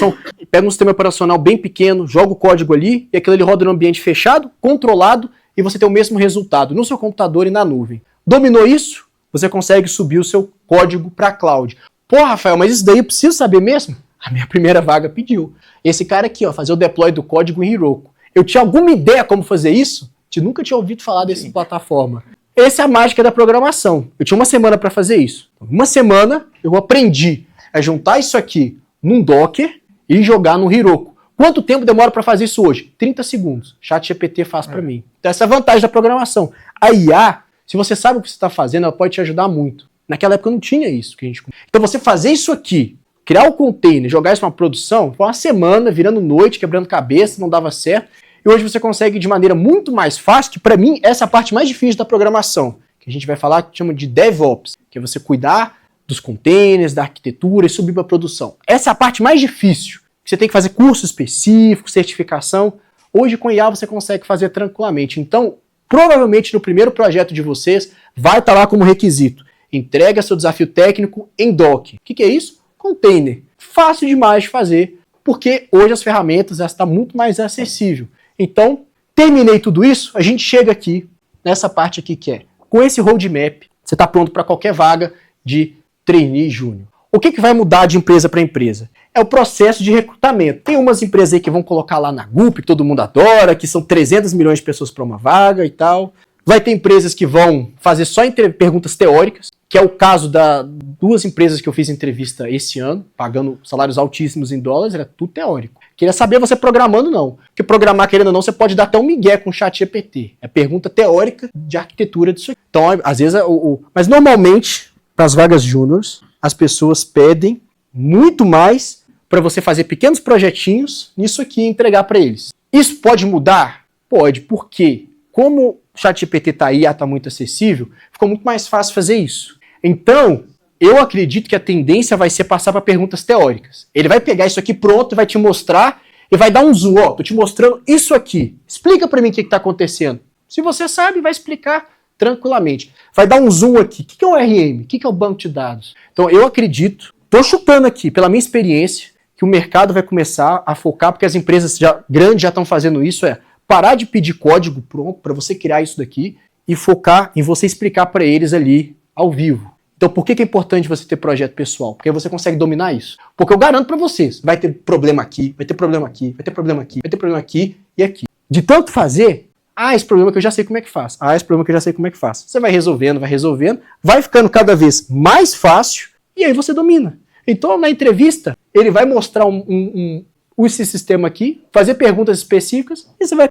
pegam um sistema operacional bem pequeno, joga o código ali, e aquilo ali roda no ambiente fechado, controlado, e você tem o mesmo resultado no seu computador e na nuvem. Dominou isso? Você consegue subir o seu código para a cloud. Pô, Rafael, mas isso daí eu preciso saber mesmo? A minha primeira vaga pediu. Esse cara aqui, fazer o deploy do código em Heroku. Eu tinha alguma ideia como fazer isso? Eu nunca tinha ouvido falar dessa plataforma. Essa é a mágica da programação. Eu tinha 1 semana para fazer isso. 1 semana eu aprendi a juntar isso aqui num Docker e jogar no Heroku. Quanto tempo demora para fazer isso hoje? 30 segundos. ChatGPT faz para mim. Então essa é a vantagem da programação. A IA, se você sabe o que você está fazendo, ela pode te ajudar muito. Naquela época não tinha isso. Então você fazer isso aqui criar o container, jogar isso numa produção, foi uma semana virando noite, quebrando cabeça, não dava certo. E hoje você consegue de maneira muito mais fácil, que para mim essa é a parte mais difícil da programação, que a gente vai falar que chama de DevOps, que é você cuidar dos containers, da arquitetura e subir para a produção. Essa é a parte mais difícil, que você tem que fazer curso específico, certificação. Hoje com IA você consegue fazer tranquilamente. Então, provavelmente no primeiro projeto de vocês vai estar lá como requisito: entrega seu desafio técnico em Docker. O que é isso? Container. Fácil demais de fazer, porque hoje as ferramentas já estão muito mais acessível. Então, terminei tudo isso, a gente chega aqui, nessa parte aqui que é, com esse roadmap, você está pronto para qualquer vaga de trainee júnior. O que vai mudar de empresa para empresa? É o processo de recrutamento. Tem umas empresas aí que vão colocar lá na GUP, que todo mundo adora, que são 300 milhões de pessoas para uma vaga e tal. Vai ter empresas que vão fazer só perguntas teóricas, que é o caso das 2 empresas que eu fiz entrevista esse ano, pagando salários altíssimos em dólares, era tudo teórico. Queria saber você programando, não. Porque programar, querendo ou não, você pode dar até um migué com o chat GPT. É pergunta teórica de arquitetura disso aqui. Então, às vezes, mas normalmente, para as vagas júniors, as pessoas pedem muito mais para você fazer pequenos projetinhos nisso aqui e entregar para eles. Isso pode mudar? Pode, porque como o ChatGPT está aí, está muito acessível, ficou muito mais fácil fazer isso. Então, eu acredito que a tendência vai ser passar para perguntas teóricas. Ele vai pegar isso aqui pronto e vai te mostrar e vai dar um zoom. Ó, tô te mostrando isso aqui. Explica para mim o que está acontecendo. Se você sabe, vai explicar tranquilamente. Vai dar um zoom aqui. O que é o RM? O que é o banco de dados? Então, eu acredito, tô chutando aqui, pela minha experiência, que o mercado vai começar a focar, porque as empresas grandes já estão fazendo isso, parar de pedir código pronto para você criar isso daqui e focar em você explicar para eles ali ao vivo. Então, por que é importante você ter projeto pessoal? Porque você consegue dominar isso. Porque eu garanto para vocês, vai ter problema aqui, vai ter problema aqui, vai ter problema aqui, vai ter problema aqui e aqui. De tanto fazer, esse problema que eu já sei como é que faz. Esse problema que eu já sei como é que faz. Você vai resolvendo, vai ficando cada vez mais fácil e aí você domina. Então, na entrevista, ele vai mostrar esse sistema aqui, fazer perguntas específicas e você vai...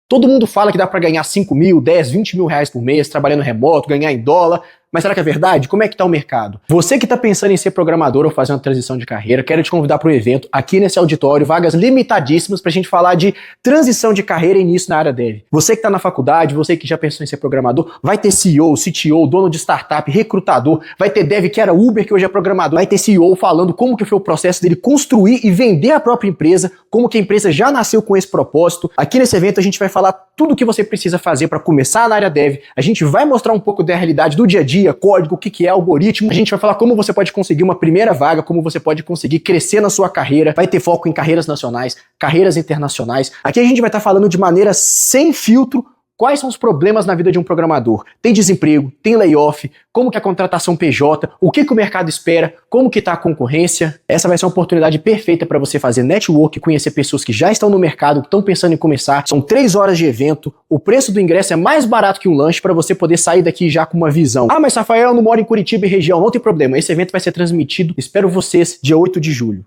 Todo mundo fala que dá para ganhar 5 mil, 10, 20 mil reais por mês, trabalhando remoto, ganhar em dólar. Mas será que é verdade? Como é que está o mercado? Você que está pensando em ser programador ou fazer uma transição de carreira, quero te convidar para um evento aqui nesse auditório, vagas limitadíssimas para a gente falar de transição de carreira e início na área dev. Você que está na faculdade, você que já pensou em ser programador, vai ter CEO, CTO, dono de startup, recrutador, vai ter dev que era Uber, que hoje é programador, vai ter CEO falando como que foi o processo dele construir e vender a própria empresa, como que a empresa já nasceu com esse propósito. Aqui nesse evento a gente vai falar tudo o que você precisa fazer para começar na área dev, a gente vai mostrar um pouco da realidade do dia a dia, código, o que é algoritmo. A gente vai falar como você pode conseguir uma primeira vaga, como você pode conseguir crescer na sua carreira. Vai ter foco em carreiras nacionais, carreiras internacionais. Aqui a gente vai estar falando de maneira sem filtro quais são os problemas na vida de um programador. Tem desemprego, tem layoff, como que a contratação PJ, o que o mercado espera, como que está a concorrência. Essa vai ser uma oportunidade perfeita para você fazer network, conhecer pessoas que já estão no mercado, que estão pensando em começar. São 3 horas de evento, o preço do ingresso é mais barato que um lanche para você poder sair daqui já com uma visão. Mas Rafael, eu não moro em Curitiba e região, não tem problema. Esse evento vai ser transmitido, espero vocês, dia 8 de julho.